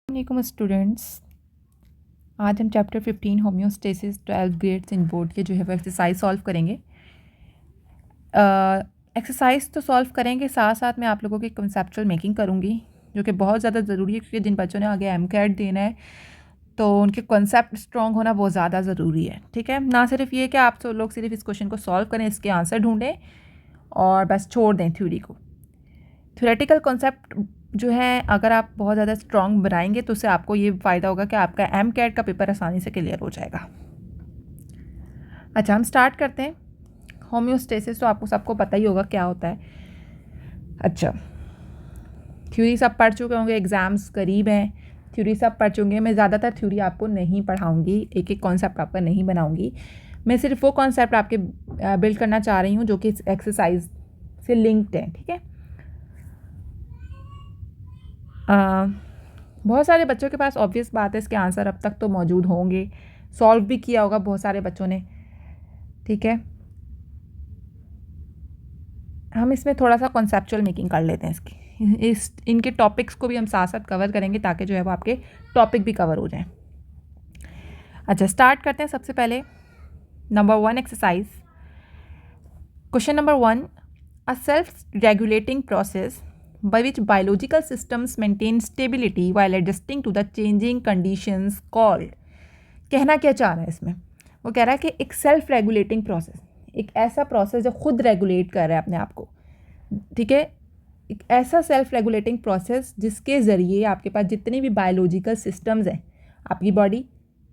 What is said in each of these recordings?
वालेकुम स्टूडेंट्स। आज हम चैप्टर 15 होम्योस्टेसिस 12 ग्रेड्स इन बोर्ड के जो है वो एक्सरसाइज सॉल्व करेंगे। एक्सरसाइज तो सॉल्व करेंगे, साथ साथ मैं आप लोगों की कंसेप्चुअल मेकिंग करूँगी, जो कि बहुत ज़्यादा ज़रूरी है क्योंकि जिन बच्चों ने आगे एमकैट देना है तो उनके कॉन्सेप्ट स्ट्रॉन्ग होना बहुत ज़्यादा ज़रूरी है। ठीक है, ना सिर्फ ये कि आप लोग सिर्फ इस क्वेश्चन को सॉल्व करें, इसके आंसर ढूंढें और बस छोड़ दें थ्योरी को। थ्योरेटिकल कॉन्सेप्ट जो है अगर आप बहुत ज़्यादा स्ट्रॉन्ग बनाएंगे तो उससे आपको ये फ़ायदा होगा कि आपका एमकैट का पेपर आसानी से क्लियर हो जाएगा। अच्छा, हम स्टार्ट करते हैं। होम्योस्टेसिस तो आपको सबको पता ही होगा क्या होता है। अच्छा, थ्योरी सब पढ़ चुके होंगे, एग्ज़ाम्स करीब हैं, थ्योरी सब पढ़ चुके हैं। मैं ज़्यादातर थ्योरी आपको नहीं पढ़ाऊँगी, एक एक कॉन्सेप्ट आपका नहीं बनाऊँगी। मैं सिर्फ वो कॉन्सेप्ट आपके बिल्ड करना चाह रही हूँ जो कि एक्सरसाइज से लिंक्ड है। ठीक है, बहुत सारे बच्चों के पास ऑब्वियस बात है इसके आंसर अब तक तो मौजूद होंगे, सॉल्व भी किया होगा बहुत सारे बच्चों ने। ठीक है, हम इसमें थोड़ा सा कॉन्सेप्चुअल मेकिंग कर लेते हैं इनके टॉपिक्स को भी हम साथ साथ कवर करेंगे ताकि जो है वो आपके टॉपिक भी कवर हो जाएं। अच्छा, स्टार्ट करते हैं। सबसे पहले number 1 exercise, question number 1, a self regulating process by which biological systems maintain stability while adjusting to the changing conditions called। कहना क्या चाह रहा है इसमें? वो कह रहा है कि एक सेल्फ रेगुलेटिंग प्रोसेस, एक ऐसा प्रोसेस जो खुद रेगुलेट कर रहा है अपने आप को। ठीक है, एक ऐसा सेल्फ रेगुलेटिंग प्रोसेस जिसके ज़रिए आपके पास जितने भी बायोलॉजिकल सिस्टम्स हैं, आपकी बॉडी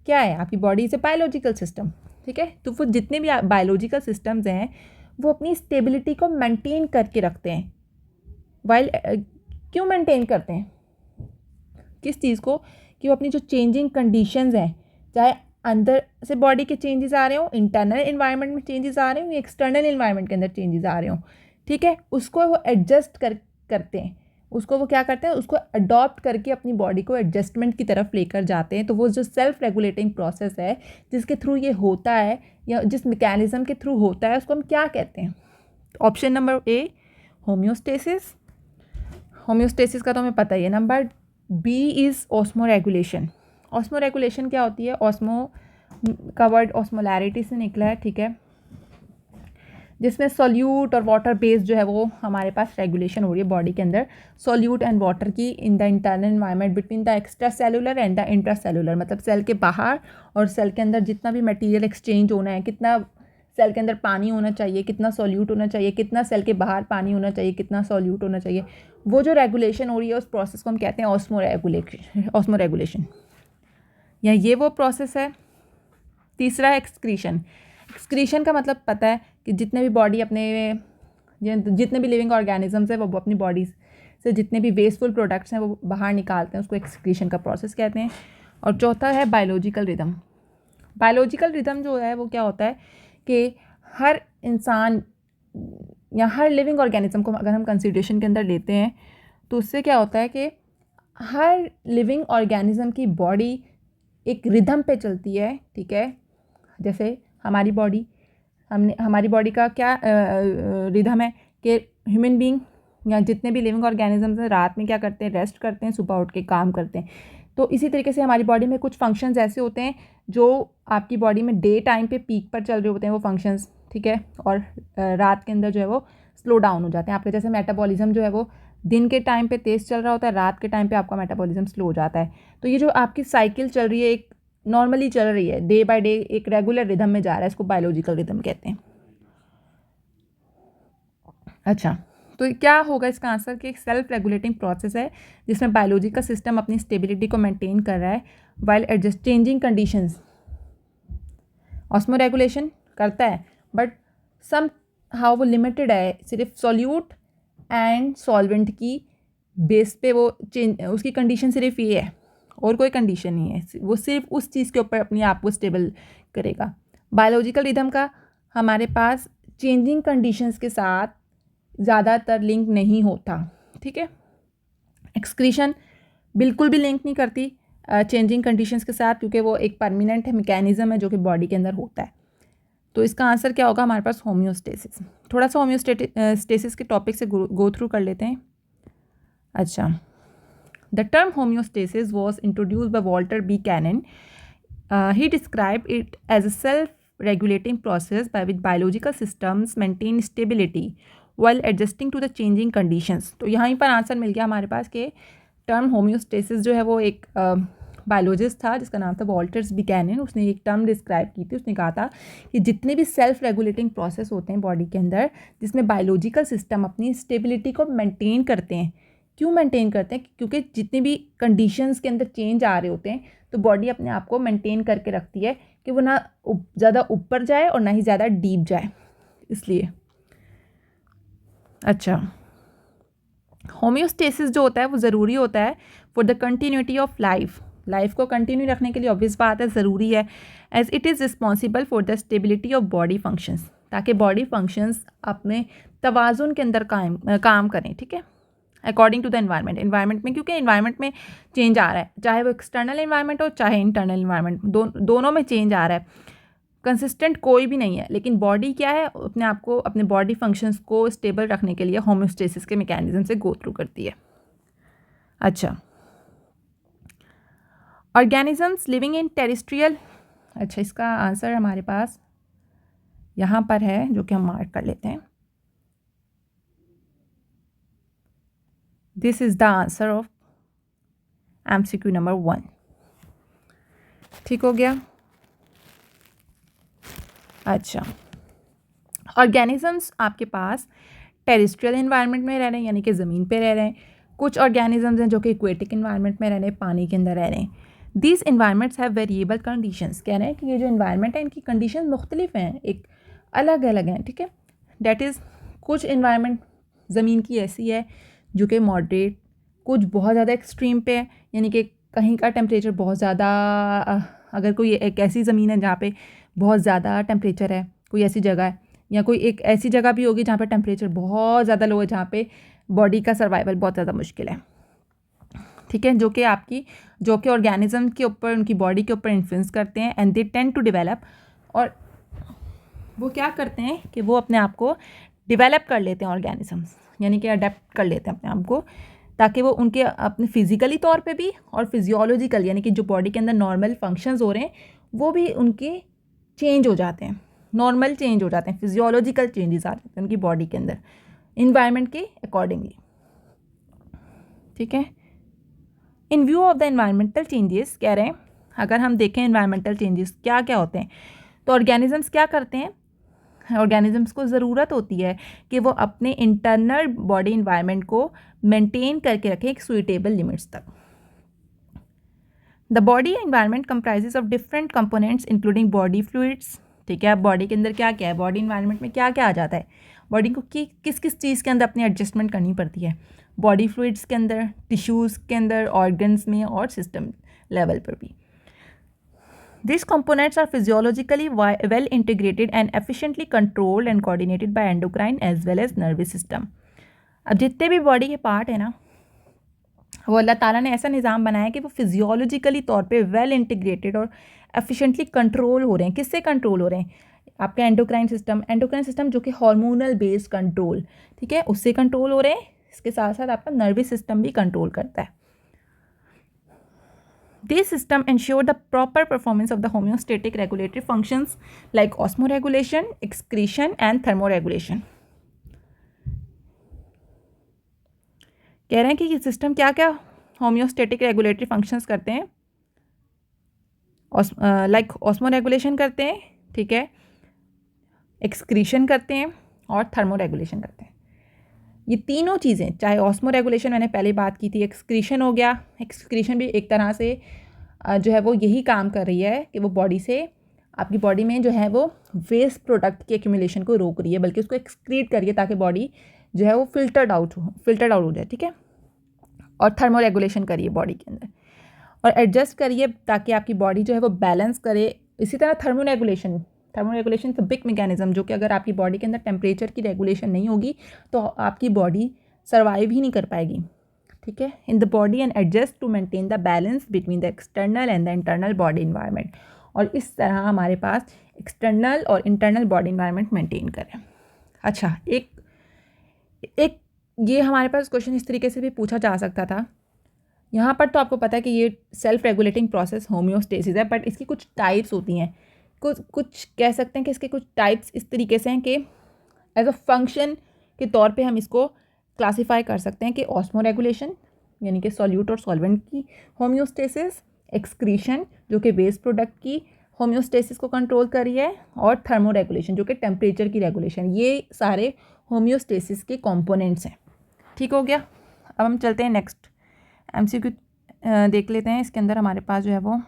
क्या है, आपकी body is a biological system. ठीक है, तो वो जितने भी बायोलॉजिकल सिस्टम्स हैं वो अपनी स्टेबिलिटी को मेंटेन करके रखते हैं। वाइल क्यों मेंटेन करते हैं किस चीज़ को? कि वो अपनी जो चेंजिंग कंडीशंस हैं, चाहे अंदर से बॉडी के चेंजेस आ रहे हो, इंटरनल इन्वायरमेंट में चेंजेस आ रहे हो या एक्सटर्नल इन्वायरमेंट के अंदर चेंजेस आ रहे हो, ठीक है, उसको वो एडजस्ट करते हैं। उसको वो क्या करते हैं, उसको अडॉप्ट करके अपनी बॉडी को एडजस्टमेंट की तरफ लेकर जाते हैं। तो वो जो सेल्फ रेगुलेटिंग प्रोसेस है जिसके थ्रू ये होता है या जिस मैकेनिज्म के थ्रू होता है उसको हम क्या कहते हैं? Option number A homeostasis, homeostasis का तो हमें पता ही है। Number B is osmoregulation. Osmoregulation क्या होती है? ऑस्मो का वर्ड ऑस्मोलैरिटी से निकला है। ठीक है, जिसमें सॉल्यूट और वाटर बेस जो है वो हमारे पास रेगुलेशन हो रही है बॉडी के अंदर, सॉल्यूट एंड वाटर की in the internal environment between the extra cellular and the intra cellular. मतलब सेल के बाहर और सेल के अंदर जितना भी मटेरियल एक्सचेंज होना है, कितना सेल के अंदर पानी होना चाहिए, कितना सॉल्यूट होना चाहिए, कितना सेल के बाहर पानी होना चाहिए, कितना सॉल्यूट होना चाहिए, वो जो रेगुलेशन हो रही है उस प्रोसेस को हम कहते हैं ऑस्मो रेगुलेशन, या ये वो प्रोसेस है। तीसरा है एक्सक्रीशन। एक्सक्रीशन का मतलब पता है कि जितने भी बॉडी अपने जितने भी लिविंग ऑर्गेनिजम्स हैं वो अपनी बॉडी से जितने भी वेस्टफुल प्रोडक्ट्स हैं वो बाहर निकालते हैं, उसको एक्सक्रीशन का प्रोसेस कहते हैं। और चौथा है बायोलॉजिकल रिदम। बायोलॉजिकल रिदम जो है वो क्या होता है कि हर इंसान या हर लिविंग ऑर्गेनिज्म को अगर हम कंसिडरेशन के अंदर लेते हैं तो उससे क्या होता है कि हर लिविंग ऑर्गेनिज्म की बॉडी एक रिदम पे चलती है। ठीक है, जैसे हमारी बॉडी का क्या रिदम है कि ह्यूमन बीइंग या जितने भी लिविंग ऑर्गेनिजम्स हैं रात में क्या करते हैं, रेस्ट करते हैं, सुबह उठ के काम करते हैं। तो इसी तरीके से हमारी बॉडी में कुछ फंक्शंस ऐसे होते हैं जो आपकी बॉडी में डे टाइम पे पीक पर चल रहे होते हैं वो फंक्शंस। ठीक है, और रात के अंदर जो है वो स्लो डाउन हो जाते हैं आपके। जैसे मेटाबॉलिज्म जो है वो दिन के टाइम पे तेज़ चल रहा होता है, रात के टाइम पे आपका मेटाबॉलिज्म स्लो हो जाता है। तो ये जो आपकी साइकिल चल रही है एक नॉर्मली चल रही है, डे बाय डे एक रेगुलर रिदम में जा रहा है, इसको बायोलॉजिकल रिदम कहते हैं। अच्छा, तो क्या होगा इसका आंसर कि एक सेल्फ रेगुलेटिंग प्रोसेस है जिसमें बायोलॉजी का सिस्टम अपनी स्टेबिलिटी को मेंटेन कर रहा है while adjust changing conditions. Osmo regulation करता है बट सम हाउ वो लिमिटेड है, सिर्फ सॉल्यूट एंड सॉल्वेंट की बेस पे वो चेंज, उसकी कंडीशन सिर्फ ये है और कोई कंडीशन नहीं है, वो सिर्फ उस चीज़ के ऊपर अपने आप को स्टेबल करेगा। बायोलॉजिकल रिदम का हमारे पास चेंजिंग कंडीशंस के साथ ज़्यादातर लिंक नहीं होता। ठीक है, एक्सक्रीशन बिल्कुल भी लिंक नहीं करती चेंजिंग कंडीशंस के साथ क्योंकि वो एक परमानेंट मैकेनिज्म है जो कि बॉडी के अंदर होता है। तो इसका आंसर क्या होगा हमारे पास? होम्योस्टेसिस। थोड़ा सा होम्योस्टेसिस के टॉपिक से गो थ्रू कर लेते हैं। अच्छा, The term homeostasis was introduced by Walter B. Cannon. He described it as a self-regulating process by which biological systems maintain stability while adjusting to the changing conditions. तो यहाँ पर answer मिल गया हमारे पास कि टर्म होम्योस्टेसिस जो है वो एक बायोलॉजिस्ट था जिसका नाम था वॉल्टर्स बिकैनन. उसने एक टर्म डिस्क्राइब की थी. उसने कहा था कि जितने भी सेल्फ रेगुलेटिंग प्रोसेस होते हैं बॉडी के अंदर जिसमें बायोलॉजिकल सिस्टम अपनी स्टेबिलिटी को मेंटेन करते हैं. क्यों मेंटेन करते हैं? क्योंकि जितने भी कंडीशंस के अंदर चेंज आ रहे होते हैं तो बॉडी अपने आप को मेंटेन करके रखती है कि वो ना ज़्यादा ऊपर जाए और ना ही ज़्यादा डीप जाए, इसलिए. अच्छा, होम्योस्टेसिस जो होता है वो ज़रूरी होता है for the continuity of life को कंटिन्यू रखने के लिए ऑब्वियस बात है ज़रूरी है. As it is responsible for the stability of body functions, ताकि बॉडी फंक्शंस अपने तवाज़ुन के अंदर काम करें. ठीक है, अकॉर्डिंग टू द एनवायरनमेंट में, क्योंकि एनवायरनमेंट में चेंज आ रहा है, चाहे वो एक्सटर्नल एनवायरनमेंट हो चाहे इंटरनल एनवायरनमेंट, दोनों में चेंज आ रहा है. कंसिस्टेंट कोई भी नहीं है, लेकिन बॉडी क्या है, अपने आप को अपने बॉडी फंक्शंस को स्टेबल रखने के लिए होम्योस्टेसिस के मैकेनिज्म से गो थ्रू करती है. अच्छा, ऑर्गेनिजम्स लिविंग इन टेरेस्ट्रियल. अच्छा, इसका आंसर हमारे पास यहाँ पर है जो कि हम मार्क कर लेते हैं. This is the answer of MCQ number 1. ठीक हो गया. अच्छा, ऑर्गेनिजम्स आपके पास टेरेस्ट्रियल एनवायरनमेंट में रह रहे हैं, यानी कि ज़मीन पे रह रहे हैं. कुछ ऑर्गेनिजम्स हैं जो कि एक्वेटिक एनवायरनमेंट में रह रहे हैं, पानी के अंदर रह रहे हैं. These environments have variable conditions. कह रहे हैं कि ये जो एनवायरनमेंट है इनकी कंडीशन मुख्तलिफ हैं, एक अलग अलग हैं. ठीक है, डैट इज़ कुछ एनवायरनमेंट ज़मीन की ऐसी है जो कि मॉडरेट, कुछ बहुत ज़्यादा एक्सट्रीम पे है, यानी कि कहीं का टेम्परेचर बहुत ज़्यादा, अगर कोई एक ऐसी ज़मीन है जहाँ पे बहुत ज़्यादा टेम्परेचर है, कोई ऐसी जगह है, या कोई एक ऐसी जगह भी होगी जहाँ पे टेम्परेचर बहुत ज़्यादा लो है, जहाँ पे बॉडी का सर्वाइवल बहुत ज़्यादा मुश्किल है. ठीक है, जो कि ऑर्गेनिज्म के ऊपर, उनकी बॉडी के ऊपर इन्फ्लुएंस करते हैं. And they tend to develop, और वो क्या करते हैं कि वो अपने आप को डेवलप कर लेते हैं ऑर्गेनिजम्स, यानी कि अडेप्ट कर लेते हैं अपने आप को, ताकि वो उनके अपने फिजिकली तौर पे भी और फिजियोलॉजिकल, यानी कि जो बॉडी के अंदर नॉर्मल फंक्शंस हो रहे हैं वो भी उनके चेंज हो जाते हैं, नॉर्मल चेंज हो जाते हैं, फिजियोलॉजिकल चेंजेस आ जाते हैं उनकी बॉडी के अंदर इन्वायरमेंट के अकॉर्डिंगली. ठीक है, इन view of the environmental changes, कह रहे हैं अगर हम देखें एनवायरमेंटल चेंजेस क्या क्या होते हैं, तो ऑर्गेनिजम्स क्या करते हैं, ऑर्गेनिजम्स को ज़रूरत होती है कि वो अपने इंटरनल बॉडी इन्वायरमेंट को मेंटेन करके रखें एक सुइटेबल लिमिट्स तक. The body environment comprises of different components including body fluids. ठीक है, अब बॉडी के अंदर क्या क्या है, बॉडी इन्वायरमेंट में क्या क्या आ जाता है, बॉडी को किस किस चीज़ के अंदर अपनी एडजस्टमेंट करनी पड़ती है, बॉडी फ्लूइड्स के अंदर, टिश्यूज़ के अंदर, ऑर्गन्स में और सिस्टम लेवल पर भी. These components are physiologically well integrated and efficiently controlled and coordinated by endocrine as well as nervous system. अब जितने भी बॉडी के पार्ट है ना, वो अल्लाह ताला ने ऐसा निज़ाम बनाया कि वो फिजियोलॉजिकली तौर पे वेल इंटीग्रेटेड और एफिशिएंटली कंट्रोल हो रहे हैं. किससे कंट्रोल हो रहे हैं? आपका एंडोक्राइन सिस्टम जो कि हार्मोनल बेस्ड कंट्रोल, ठीक है, उससे कंट्रोल हो रहे हैं. इसके साथ साथ आपका नर्वस सिस्टम भी कंट्रोल करता है. These systems ensure the proper performance of the homeostatic regulatory functions like osmoregulation, excretion and thermoregulation. कह रहे हैं कि ये सिस्टम क्या क्या होम्योस्टेटिक रेगुलेटरी फंक्शंस करते हैं, लाइक ऑस्मोरेगुलेशन करते हैं, ठीक है, एक्सक्रीशन करते हैं और थर्मोरेगुलेशन करते हैं. ये तीनों चीज़ें, चाहे ऑस्मोरेगुलेशन मैंने पहले बात की थी, एक्सक्रीशन हो गया, एक्सक्रीशन भी एक तरह से जो है वो यही काम कर रही है कि वो बॉडी से, आपकी बॉडी में जो है वो वेस्ट प्रोडक्ट की एक्यूमुलेशन को रोक रही है, बल्कि उसको एक्सक्रीट करिए ताकि बॉडी जो है वो फिल्टर्ड आउट हो जाए. ठीक है, और थर्मोरेगुलेशन करिए बॉडी के अंदर और एडजस्ट करिए ताकि आपकी बॉडी जो है वो बैलेंस करे. इसी तरह thermoregulation is a big mechanism, जो कि अगर आपकी बॉडी के अंदर टेम्परेचर की रेगुलेशन नहीं होगी तो आपकी बॉडी सर्वाइव ही नहीं कर पाएगी. ठीक है, in the body and adjust to maintain the balance between the external and the internal body environment. और इस तरह हमारे पास एक्सटर्नल और इंटरनल बॉडी इन्वायरमेंट मेंटेन करें. अच्छा, एक ये हमारे पास क्वेश्चन इस तरीके से भी पूछा जा सकता था, यहाँ पर तो आपको पता है कि ये सेल्फ रेगुलेटिंग प्रोसेस होम्योस्टेसिस है, बट इसकी कुछ टाइप्स होती हैं। कुछ कह सकते हैं कि इसके कुछ टाइप्स इस तरीके से हैं कि एज अ फंक्शन के तौर पे हम इसको क्लासीफाई कर सकते हैं कि ऑस्मो रेगुलेशन यानी कि सॉल्यूट और सॉल्वेंट की होम्योस्टेसिस, एक्सक्रीशन जो कि वेस्ट प्रोडक्ट की होम्योस्टेसिस को कंट्रोल कर रही है, और थर्मो रेगुलेशन जो कि टेम्परेचर की रेगुलेशन। ये सारे होम्योस्टेसिस के कंपोनेंट्स हैं। ठीक हो गया। अब हम चलते हैं नेक्स्ट एमसीक्यू देख लेते हैं। इसके अंदर हमारे पास जो है वो,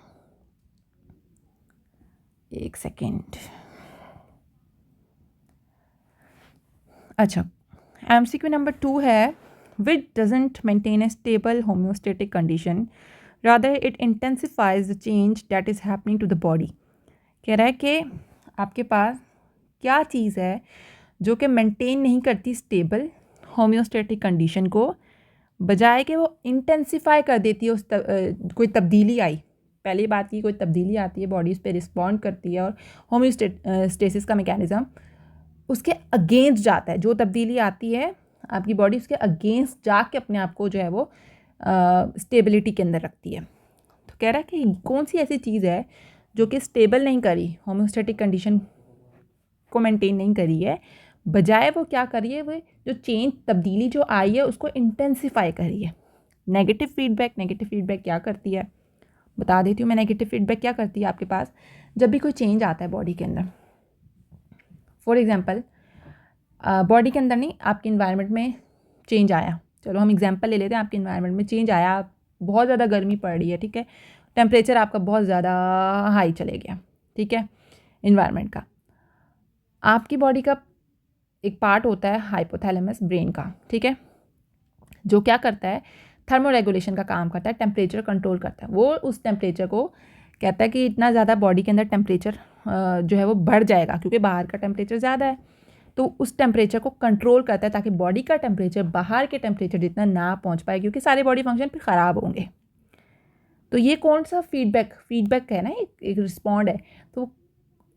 एक सेकेंड, अच्छा, एमसीक्यू नंबर 2 है, which doesn't maintain a stable homeostatic condition, rather it intensifies the change that is happening to the body. कह रहा है कि आपके पास क्या चीज़ है जो कि मेंटेन नहीं करती स्टेबल होम्योस्टेटिक कंडीशन को, बजाय कि वो इंटेंसिफाई कर देती है कोई तब्दीली आई, पहले ही बात की, कोई तब्दीली आती है, बॉडी उस पर रिस्पॉन्ड करती है और होम्योस्टेसिस का मैकेनिज़्म उसके अगेंस्ट जाता है। जो तब्दीली आती है आपकी बॉडी उसके अगेंस्ट जाके अपने आप को जो है वो स्टेबिलिटी के अंदर रखती है। तो कह रहा है कि कौन सी ऐसी चीज़ है जो कि स्टेबल नहीं करी, होम्योस्टेटिक कंडीशन को मेंटेन नहीं करी है, बजाय वो क्या करी है, वो जो चेंज तब्दीली जो आई है उसको इंटेंसिफाई करी है। नेगेटिव फीडबैक क्या करती है, बता देती हूँ मैं। नेगेटिव फीडबैक क्या करती है आपके पास, जब भी कोई चेंज आता है बॉडी के अंदर, फॉर एग्जांपल बॉडी के अंदर नहीं, आपके इन्वायरमेंट में चेंज आया, चलो हम एग्जांपल ले लेते हैं, आपके इन्वायरमेंट में चेंज आया, बहुत ज़्यादा गर्मी पड़ रही है, ठीक है, टेम्परेचर आपका बहुत ज़्यादा हाई चले गया, ठीक है, इन्वायरमेंट का। आपकी बॉडी का एक पार्ट होता है हाइपोथैलेमस ब्रेन का, ठीक है, जो क्या करता है, थर्मो रेगुलेशन का काम करता है, टेम्परेचर कंट्रोल करता है। वो उस टेम्परेचर को कहता है कि इतना ज़्यादा बॉडी के अंदर टेम्परेचर जो है वो बढ़ जाएगा, क्योंकि बाहर का टेम्परेचर ज़्यादा है, तो उस टेम्परेचर को कंट्रोल करता है ताकि बॉडी का टेम्परेचर बाहर के टेम्परेचर जितना ना पहुंच पाए, क्योंकि सारे बॉडी फंक्शन फिर ख़राब होंगे। तो ये कौन सा फीडबैक है ना, एक रिस्पॉन्ड है, तो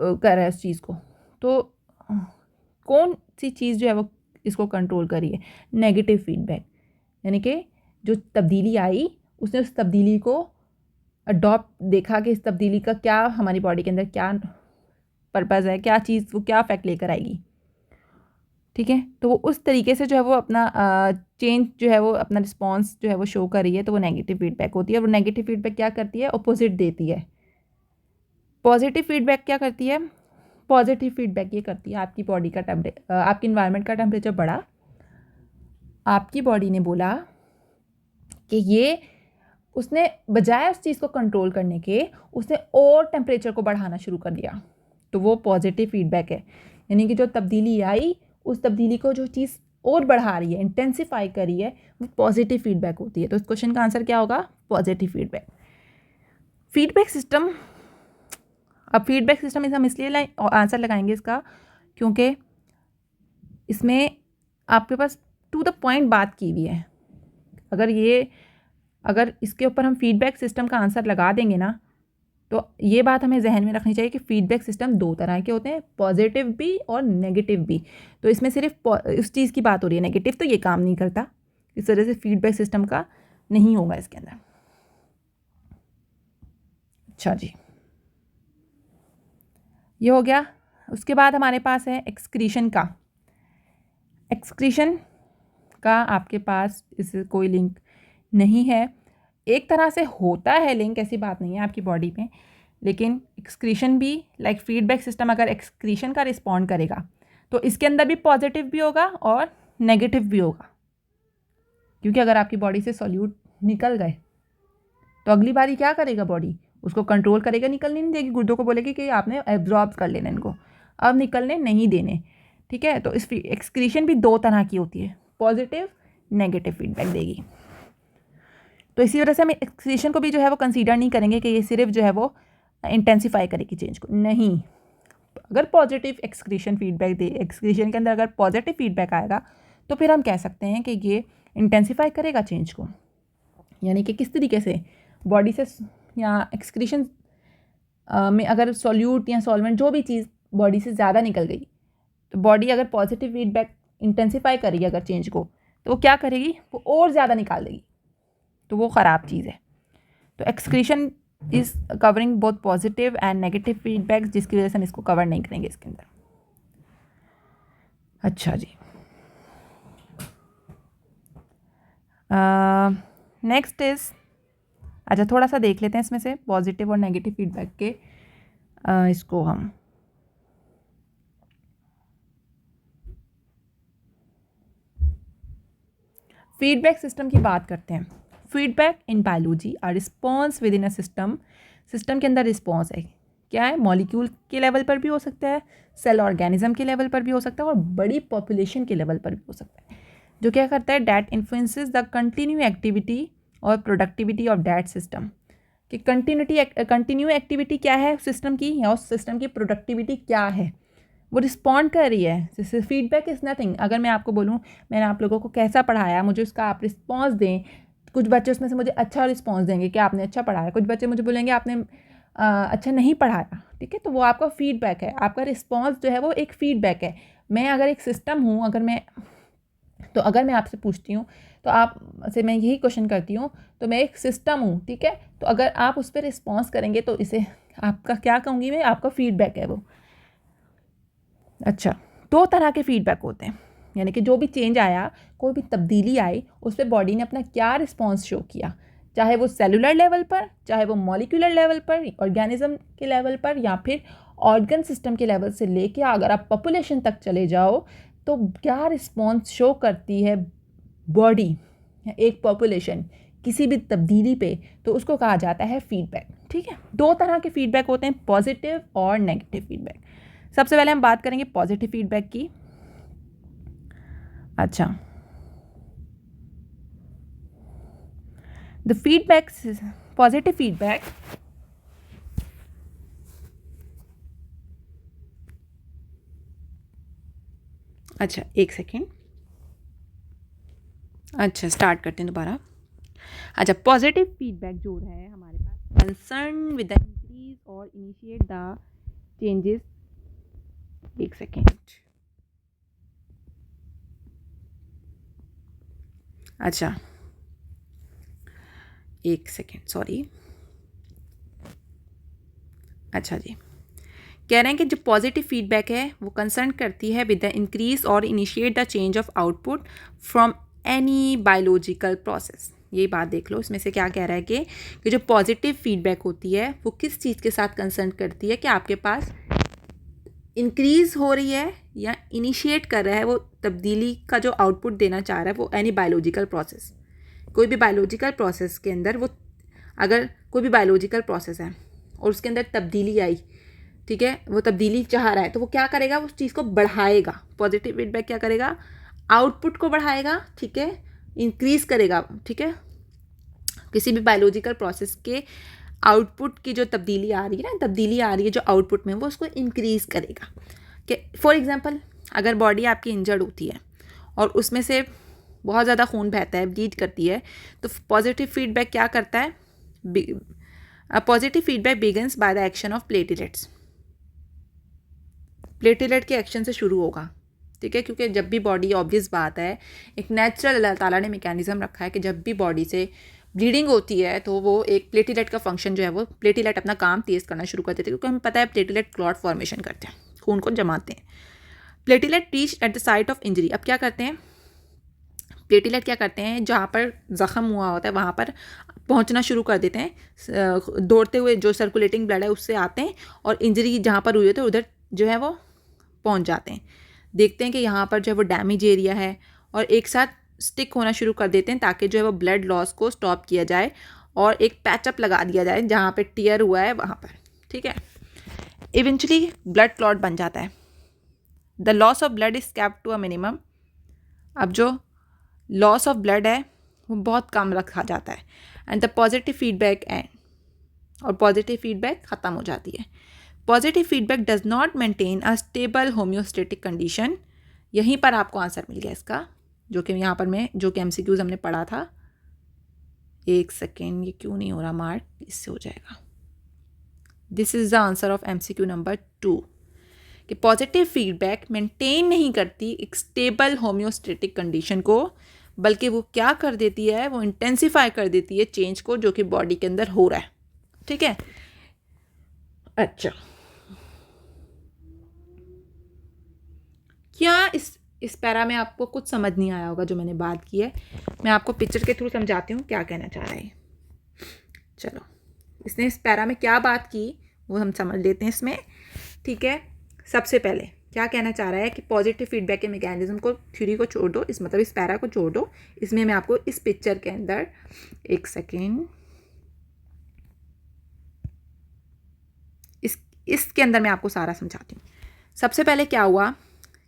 कर रहा है उस चीज़ को। तो कौन सी चीज़ जो है वो इसको कंट्रोल करी है, नेगेटिव फीडबैक, यानी कि जो तब्दीली आई उसने उस तब्दीली को अडॉप्ट, देखा कि इस तब्दीली का क्या हमारी बॉडी के अंदर क्या पर्पज़ है, क्या चीज़ वो क्या इफेक्ट लेकर आएगी, ठीक है, तो वो उस तरीके से जो है वो अपना चेंज जो है वो अपना रिस्पॉन्स जो है वो शो कर रही है, तो वो नेगेटिव फीडबैक होती है। और वो नेगेटिव फीडबैक क्या करती है, अपोजिट देती है। पॉजिटिव फीडबैक क्या करती है, पॉजिटिव फीडबैक ये करती है, आपकी बॉडी का आपकी इन्वायरमेंट का टेम्परेचर बढ़ा, आपकी बॉडी ने बोला कि ये, उसने बजाय उस चीज़ को कंट्रोल करने के उसने और टेम्परेचर को बढ़ाना शुरू कर दिया, तो वो पॉजिटिव फीडबैक है। यानी कि जो तब्दीली आई उस तब्दीली को जो चीज़ और बढ़ा रही है, इंटेंसिफाई कर रही है, वो पॉजिटिव फीडबैक होती है। तो इस क्वेश्चन का आंसर क्या होगा, पॉजिटिव फीडबैक। फीडबैक सिस्टम, अब फीडबैक सिस्टम हम इसलिए आंसर लगाएंगे इसका क्योंकि इसमें आपके पास टू द पॉइंट बात की हुई है। अगर इसके ऊपर हम फीडबैक सिस्टम का आंसर लगा देंगे ना, तो ये बात हमें जहन में रखनी चाहिए कि फीडबैक सिस्टम दो तरह के होते हैं, पॉजिटिव भी और नेगेटिव भी। तो इसमें सिर्फ उस चीज़ की बात हो रही है, नेगेटिव तो ये काम नहीं करता, इस वजह से फीडबैक सिस्टम का नहीं होगा इसके अंदर। अच्छा जी, ये हो गया। उसके बाद हमारे पास है एक्सक्रीशन का। एक्सक्रीशन का आपके पास इससे कोई लिंक नहीं है, एक तरह से होता है लिंक, ऐसी बात नहीं है आपकी बॉडी में, लेकिन एक्सक्रीशन भी लाइक फीडबैक सिस्टम अगर एक्सक्रीशन का रिस्पॉन्ड करेगा तो इसके अंदर भी पॉजिटिव भी होगा और नेगेटिव भी होगा, क्योंकि अगर आपकी बॉडी से सॉल्यूट निकल गए तो अगली बारी क्या करेगा, बॉडी उसको कंट्रोल करेगा, निकलने नहीं देगी, गुर्दों को बोलेगी कि आपने एब्जॉर्ब कर लेना इनको, अब निकलने नहीं देने, ठीक है। तो इस एक्सक्रीशन भी दो तरह की होती है, पॉजिटिव नेगेटिव फीडबैक देगी। तो इसी वजह से हम एक्सक्रीशन को भी जो है वो कंसीडर नहीं करेंगे कि ये सिर्फ जो है वो इंटेंसिफाई करेगी चेंज को, नहीं। अगर पॉजिटिव एक्सक्रीशन फीडबैक दे, एक्सक्रीशन के अंदर अगर पॉजिटिव फीडबैक आएगा तो फिर हम कह सकते हैं कि ये इंटेंसिफाई करेगा चेंज को। यानी कि किस तरीके से बॉडी से या एक्सक्रीशन में अगर सॉल्यूट या सॉल्वेंट जो भी चीज़ बॉडी से ज़्यादा निकल गई, तो बॉडी अगर पॉजिटिव फीडबैक इंटेंसिफाई करेगी अगर चेंज को, तो वो क्या करेगी, वो और ज़्यादा निकाल देगी, तो वो ख़राब चीज़ है। तो excretion is covering both positive and negative feedback, जिसकी वजह से हम इसको कवर नहीं करेंगे इसके अंदर। अच्छा जी, नेक्स्ट इज़, अच्छा थोड़ा सा देख लेते हैं इसमें से पॉजिटिव और नेगेटिव फीडबैक के इसको हम फीडबैक सिस्टम की बात करते हैं। Feedback in biology are response within a system. System के अंदर रिस्पॉन्स है, क्या है, मॉलिक्यूल के लेवल पर भी हो सकता है, सेल ऑर्गेनिज्म के लेवल पर भी हो सकता है और बड़ी पॉपुलेशन के लेवल पर भी हो सकता है। जो क्या करता है, that influences the continue activity और प्रोडक्टिविटी ऑफ डैट सिस्टम। कि कंटिन्यू एक्टिविटी क्या है सिस्टम की, या उस सिस्टम की प्रोडक्टिविटी क्या है, वो रिस्पॉन्ड कर रही है। जैसे फीडबैक इज़ नथिंग। अगर मैं आपको बोलूँ मैंने आप लोगों को कैसा पढ़ाया, मुझे उसका आप रिस्पॉन्स दें। कुछ बच्चे उसमें से मुझे अच्छा रिस्पॉन्स देंगे कि आपने अच्छा पढ़ाया, कुछ बच्चे मुझे बोलेंगे आपने अच्छा नहीं पढ़ाया, ठीक है। तो वो आपका फीडबैक है, आपका रिस्पॉन्स जो है वो एक फीडबैक है। मैं अगर एक सिस्टम हूँ, अगर मैं आपसे पूछती हूँ तो आप से मैं यही क्वेश्चन करती हूँ, तो मैं एक सिस्टम हूँ, ठीक है। तो अगर आप उस पर रिस्पॉन्स करेंगे तो इसे आपका क्या कहूँगी मैं, आपका फीडबैक है वो। अच्छा, दो तरह के फीडबैक होते हैं, यानी कि जो भी चेंज आया, कोई भी तब्दीली आई, उस पर बॉडी ने अपना क्या रिस्पॉन्स शो किया, चाहे वो सेलुलर लेवल पर, चाहे वो मॉलिक्यूलर लेवल पर, ऑर्गेनिज्म के लेवल पर, या फिर ऑर्गन सिस्टम के लेवल से लेके अगर आप पॉपुलेशन तक चले जाओ, तो क्या रिस्पॉन्स शो करती है बॉडी, एक पॉपुलेशन किसी भी तब्दीली पे, तो उसको कहा जाता है फीडबैक, ठीक है। दो तरह के फीडबैक होते हैं, पॉजिटिव और नेगेटिव फीडबैक। सबसे पहले हम बात करेंगे पॉजिटिव फीडबैक की। अच्छा, द फीडबैक, पॉजिटिव फीडबैक अच्छा एक सेकेंड, अच्छा स्टार्ट करते हैं दोबारा। अच्छा, पॉजिटिव फीडबैक जो है हमारे पास कंसर्न विद द इंक्रीज और इनिशिएट द चेंजेस। एक सेकेंड, अच्छा एक सेकेंड, सॉरी। अच्छा जी, कह रहे हैं कि जो पॉजिटिव फीडबैक है वो कंसर्न करती है विद द इंक्रीज और initiate the change of output from any biological process. ये बात देख लो, इसमें से क्या कह रहा है कि जो पॉजिटिव फीडबैक होती है वो किस चीज़ के साथ कंसर्न करती है, कि आपके पास इंक्रीज़ हो रही है या इनिशिएट कर रहा है वो तब्दीली का जो आउटपुट देना चाह रहा है वो एनी बायोलॉजिकल प्रोसेस। कोई भी बायोलॉजिकल प्रोसेस के अंदर वो, अगर कोई भी बायोलॉजिकल प्रोसेस है और उसके अंदर तब्दीली आई, ठीक है, वो तब्दीली चाह रहा है, तो वो क्या करेगा, उस चीज़ को बढ़ाएगा। पॉजिटिव फीडबैक क्या करेगा, आउटपुट को बढ़ाएगा, ठीक है, इंक्रीज़ करेगा, ठीक है। किसी भी बायोलॉजिकल प्रोसेस के आउटपुट की जो तब्दीली आ रही है ना, तब्दीली आ रही है जो आउटपुट में, वो उसको इंक्रीज़ करेगा। कि फॉर एग्जांपल अगर बॉडी आपकी इंजर्ड होती है और उसमें से बहुत ज़्यादा खून बहता है, ब्लीड करती है, तो पॉजिटिव फीडबैक क्या करता है, positive feedback begins by the action of platelets. Platelet के एक्शन से शुरू होगा, ठीक है, क्योंकि जब भी बॉडी, ऑब्वियस बात है, एक नेचुरल अल्लाह ताला ने मैकेनिज़्म रखा है कि जब भी बॉडी से ब्लीडिंग होती है तो वो एक प्लेटलेट का फंक्शन जो है, वो प्लेटलेट अपना काम तेज़ करना शुरू कर देते हैं, क्योंकि हमें पता है प्लेटलेट क्लॉट फॉर्मेशन करते हैं, खून को जमाते हैं। Platelet reach at the site of injury. अब क्या करते हैं प्लेटलेट, क्या करते हैं, जहाँ पर ज़ख़म हुआ होता है वहाँ पर पहुँचना शुरू कर देते हैं, दौड़ते हुए जो सर्कुलेटिंग ब्लड है उससे आते हैं और इंजरी जहाँ पर हुई होती है उधर जो है वो पहुँच जाते हैं। देखते हैं कि यहाँ पर जो है वो डैमेज एरिया है और एक साथ स्टिक होना शुरू कर देते हैं ताकि जो है वो ब्लड लॉस को स्टॉप किया जाए और एक पैचअप लगा दिया जाए जहाँ पे टियर हुआ है वहाँ पर, ठीक है। इवेंचुअली ब्लड क्लॉट बन जाता है। The loss of blood is capped to a minimum. अब जो लॉस ऑफ ब्लड है वो बहुत कम रखा जाता है and the positive feedback and, और पॉजिटिव फीडबैक ख़त्म हो जाती है। Positive feedback does not maintain a stable homeostatic condition. यहीं पर आपको आंसर मिल गया इसका, जो कि यहाँ पर मैं, जो कि MCQs हमने पढ़ा था। एक सेकेंड, ये क्यों नहीं हो रहा मार्क, इससे हो जाएगा। This is the answer of MCQ number 2 कि पॉजिटिव फीडबैक मेंटेन नहीं करती एक स्टेबल होम्योस्टेटिक कंडीशन को। बल्कि वो क्या कर देती है, वो इंटेंसिफाई कर देती है चेंज को जो कि बॉडी के अंदर हो रहा है। ठीक है, अच्छा, क्या इस पैरा में आपको कुछ समझ नहीं आया होगा जो मैंने बात की है? मैं आपको पिक्चर के थ्रू समझाती हूँ क्या कहना चाह रहा है। चलो, इसने इस पैरा में क्या बात की वो हम समझ लेते हैं इसमें। ठीक है, सबसे पहले क्या कहना चाह रहा है कि पॉजिटिव फीडबैक के मैकेनिज्म को, थ्योरी को छोड़ दो, इस मतलब इस पैरा को छोड़ दो। इसमें मैं आपको इस पिक्चर के अंदर, एक सेकेंड, इसके अंदर मैं आपको सारा समझाती हूँ। सबसे पहले क्या हुआ,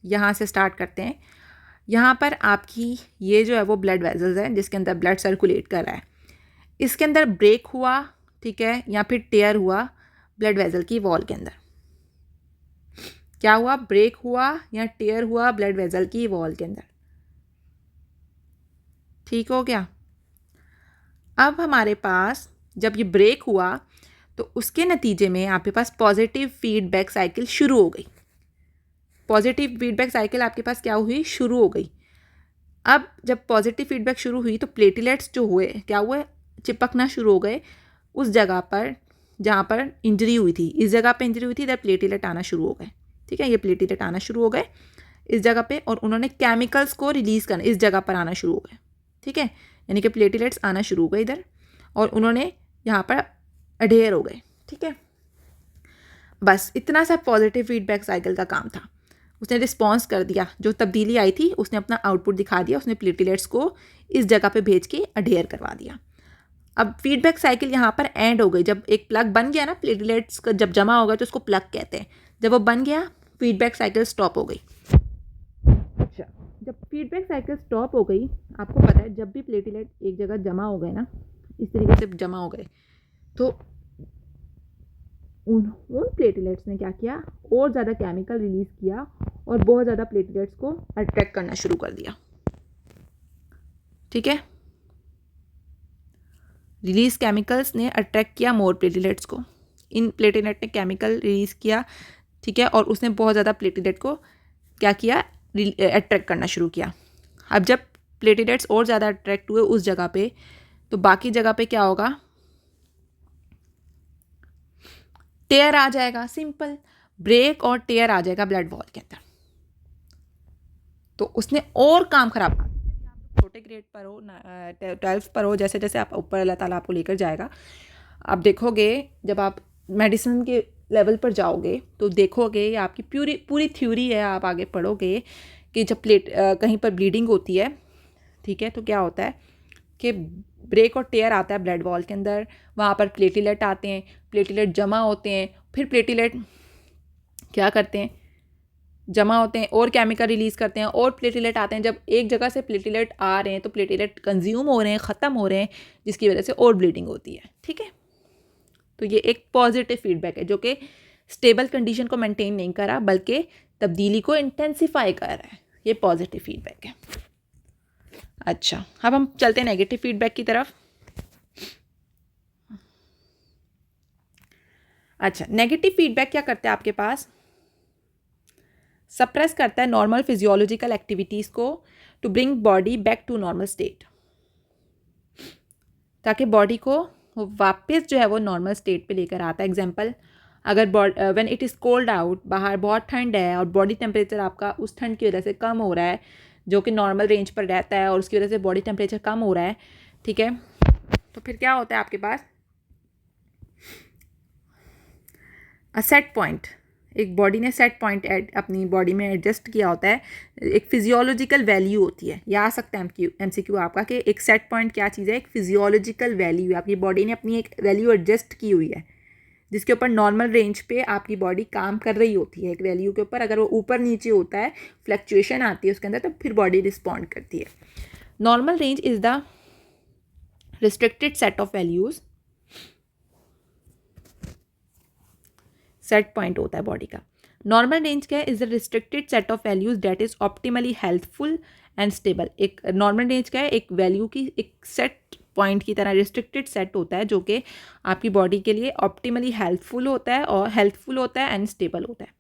यहाँ से स्टार्ट करते हैं। यहाँ पर आपकी ये जो है वो ब्लड वेजल्स है जिसके अंदर ब्लड सर्कुलेट कर रहा है। इसके अंदर ब्रेक हुआ, ठीक है, या फिर टेयर हुआ ब्लड वेजल की वॉल के अंदर। क्या हुआ, ब्रेक हुआ या टेयर हुआ ब्लड वेजल की वॉल के अंदर। ठीक हो गया। अब हमारे पास जब ये ब्रेक हुआ तो उसके नतीजे में आपके पास पॉजिटिव फीडबैक साइकिल शुरू हो गई। पॉजिटिव फीडबैक साइकिल आपके पास क्या हुई, शुरू हो गई। अब जब पॉजिटिव फीडबैक शुरू हुई तो प्लेटलेट्स जो हुए, क्या हुए, चिपकना शुरू हो गए उस जगह पर जहाँ पर इंजरी हुई थी। इस जगह पे इंजरी हुई थी, इधर प्लेटलेट आना शुरू हो गए। ठीक है, ये प्लेटलेट आना शुरू हो गए इस जगह पे, और उन्होंने केमिकल्स को रिलीज़ करना, इस जगह पर आना शुरू हो गए। ठीक है, यानी कि प्लेटलेट्स आना शुरू हो गए इधर, और उन्होंने यहाँ पर अडेयर हो गए। ठीक है, बस इतना सा पॉजिटिव फीडबैक साइकिल का काम था। उसने रिस्पॉन्स कर दिया, जो तब्दीली आई थी उसने अपना आउटपुट दिखा दिया, उसने प्लेटलेट्स को इस जगह पे भेज के अडेयर करवा दिया। अब फीडबैक साइकिल यहाँ पर एंड हो गई। जब एक प्लग बन गया ना, प्लेटलेट्स का जब जमा होगा तो उसको प्लग कहते हैं, जब वो बन गया फीडबैक साइकिल स्टॉप हो गई। अच्छा, जब फीडबैक साइकिल स्टॉप हो गई, आपको पता है जब भी प्लेटलेट एक जगह जमा हो गए ना, इस तरीके से जमा हो गए, तो उन प्लेटलेट्स ने क्या किया, और ज़्यादा केमिकल रिलीज़ किया और बहुत ज़्यादा प्लेटलेट्स को अट्रैक्ट करना शुरू कर दिया। ठीक है, रिलीज केमिकल्स ने अट्रैक्ट किया मोर प्लेटलेट्स को। इन प्लेटलेट ने केमिकल रिलीज़ किया, ठीक है, और उसने बहुत ज़्यादा प्लेटलेट को क्या किया, अट्रैक्ट करना शुरू किया। अब जब प्लेटलेट्स और ज़्यादा अट्रैक्ट हुए उस जगह पे, तो बाकी जगह पे क्या होगा, टेयर आ जाएगा। सिंपल, ब्रेक और टेयर आ जाएगा ब्लड वॉल के अंदर। तो उसने और काम खराब, छोटे ग्रेड पर हो, 12th पर हो, जैसे जैसे आप ऊपर अल्लाह ताला आपको लेकर जाएगा, आप देखोगे जब आप मेडिसिन के लेवल पर जाओगे तो देखोगे, ये आपकी पूरी थ्योरी है, आप आगे पढ़ोगे कि जब कहीं पर ब्लीडिंग होती है, ठीक है, तो क्या होता है कि ब्रेक और टेयर आता है ब्लड वॉल के अंदर, वहाँ पर प्लेटलेट आते हैं, प्लेटलेट जमा होते हैं, फिर प्लेटलेट क्या करते हैं, जमा होते हैं और केमिकल रिलीज़ करते हैं, और प्लेटलेट आते हैं। जब एक जगह से प्लेटलेट आ रहे हैं तो प्लेटलेट कंज्यूम हो रहे हैं, ख़त्म हो रहे हैं, जिसकी वजह से और ब्लीडिंग होती है। ठीक है, तो ये एक पॉजिटिव फीडबैक है जो कि स्टेबल कंडीशन को मेंटेन नहीं कर रहा बल्कि तब्दीली को इंटेंसिफाई कर रहा है। ये पॉजिटिव फीडबैक है। अच्छा, अब हम चलते हैं नेगेटिव फीडबैक की तरफ। अच्छा, नेगेटिव फीडबैक क्या करता है आपके पास, सप्रेस करता है नॉर्मल फिजियोलॉजिकल एक्टिविटीज़ को to bring body back to normal state, ताकि बॉडी को वो वापस जो है वो नॉर्मल स्टेट पे लेकर आता है। एग्जांपल, अगर when it is cold out, बाहर बहुत ठंड है और बॉडी टेम्परेचर आपका उस ठंड की वजह से कम हो रहा है, जो कि नॉर्मल रेंज पर रहता है, और उसकी वजह से बॉडी टेम्परेचर कम हो रहा है, ठीक है, तो फिर क्या होता है आपके पास, सेट पॉइंट, एक बॉडी ने सेट पॉइंट अपनी बॉडी में एडजस्ट किया होता है। एक फिजियोलॉजिकल वैल्यू होती है, ये आ सकता है MCQ आपका, कि एक सेट पॉइंट क्या चीज़ है, एक फिजियोलॉजिकल वैल्यू है, आपकी बॉडी ने अपनी एक वैल्यू एडजस्ट की हुई है जिसके ऊपर नॉर्मल रेंज पे आपकी बॉडी काम कर रही होती है। एक वैल्यू के ऊपर अगर वो ऊपर नीचे होता है, फ्लक्चुएशन आती है उसके अंदर, तो फिर बॉडी रिस्पॉन्ड करती है। Normal range is the restricted set of values, set point होता है बॉडी का। नॉर्मल रेंज क्या है, is the restricted set of values that is optimally healthful and stable. एक नॉर्मल रेंज क्या है, एक वैल्यू की एक सेट पॉइंट की तरह रिस्ट्रिक्टेड सेट होता है जो कि आपकी बॉडी के लिए ऑप्टिमली हेल्थफुल होता है और एंड स्टेबल होता है।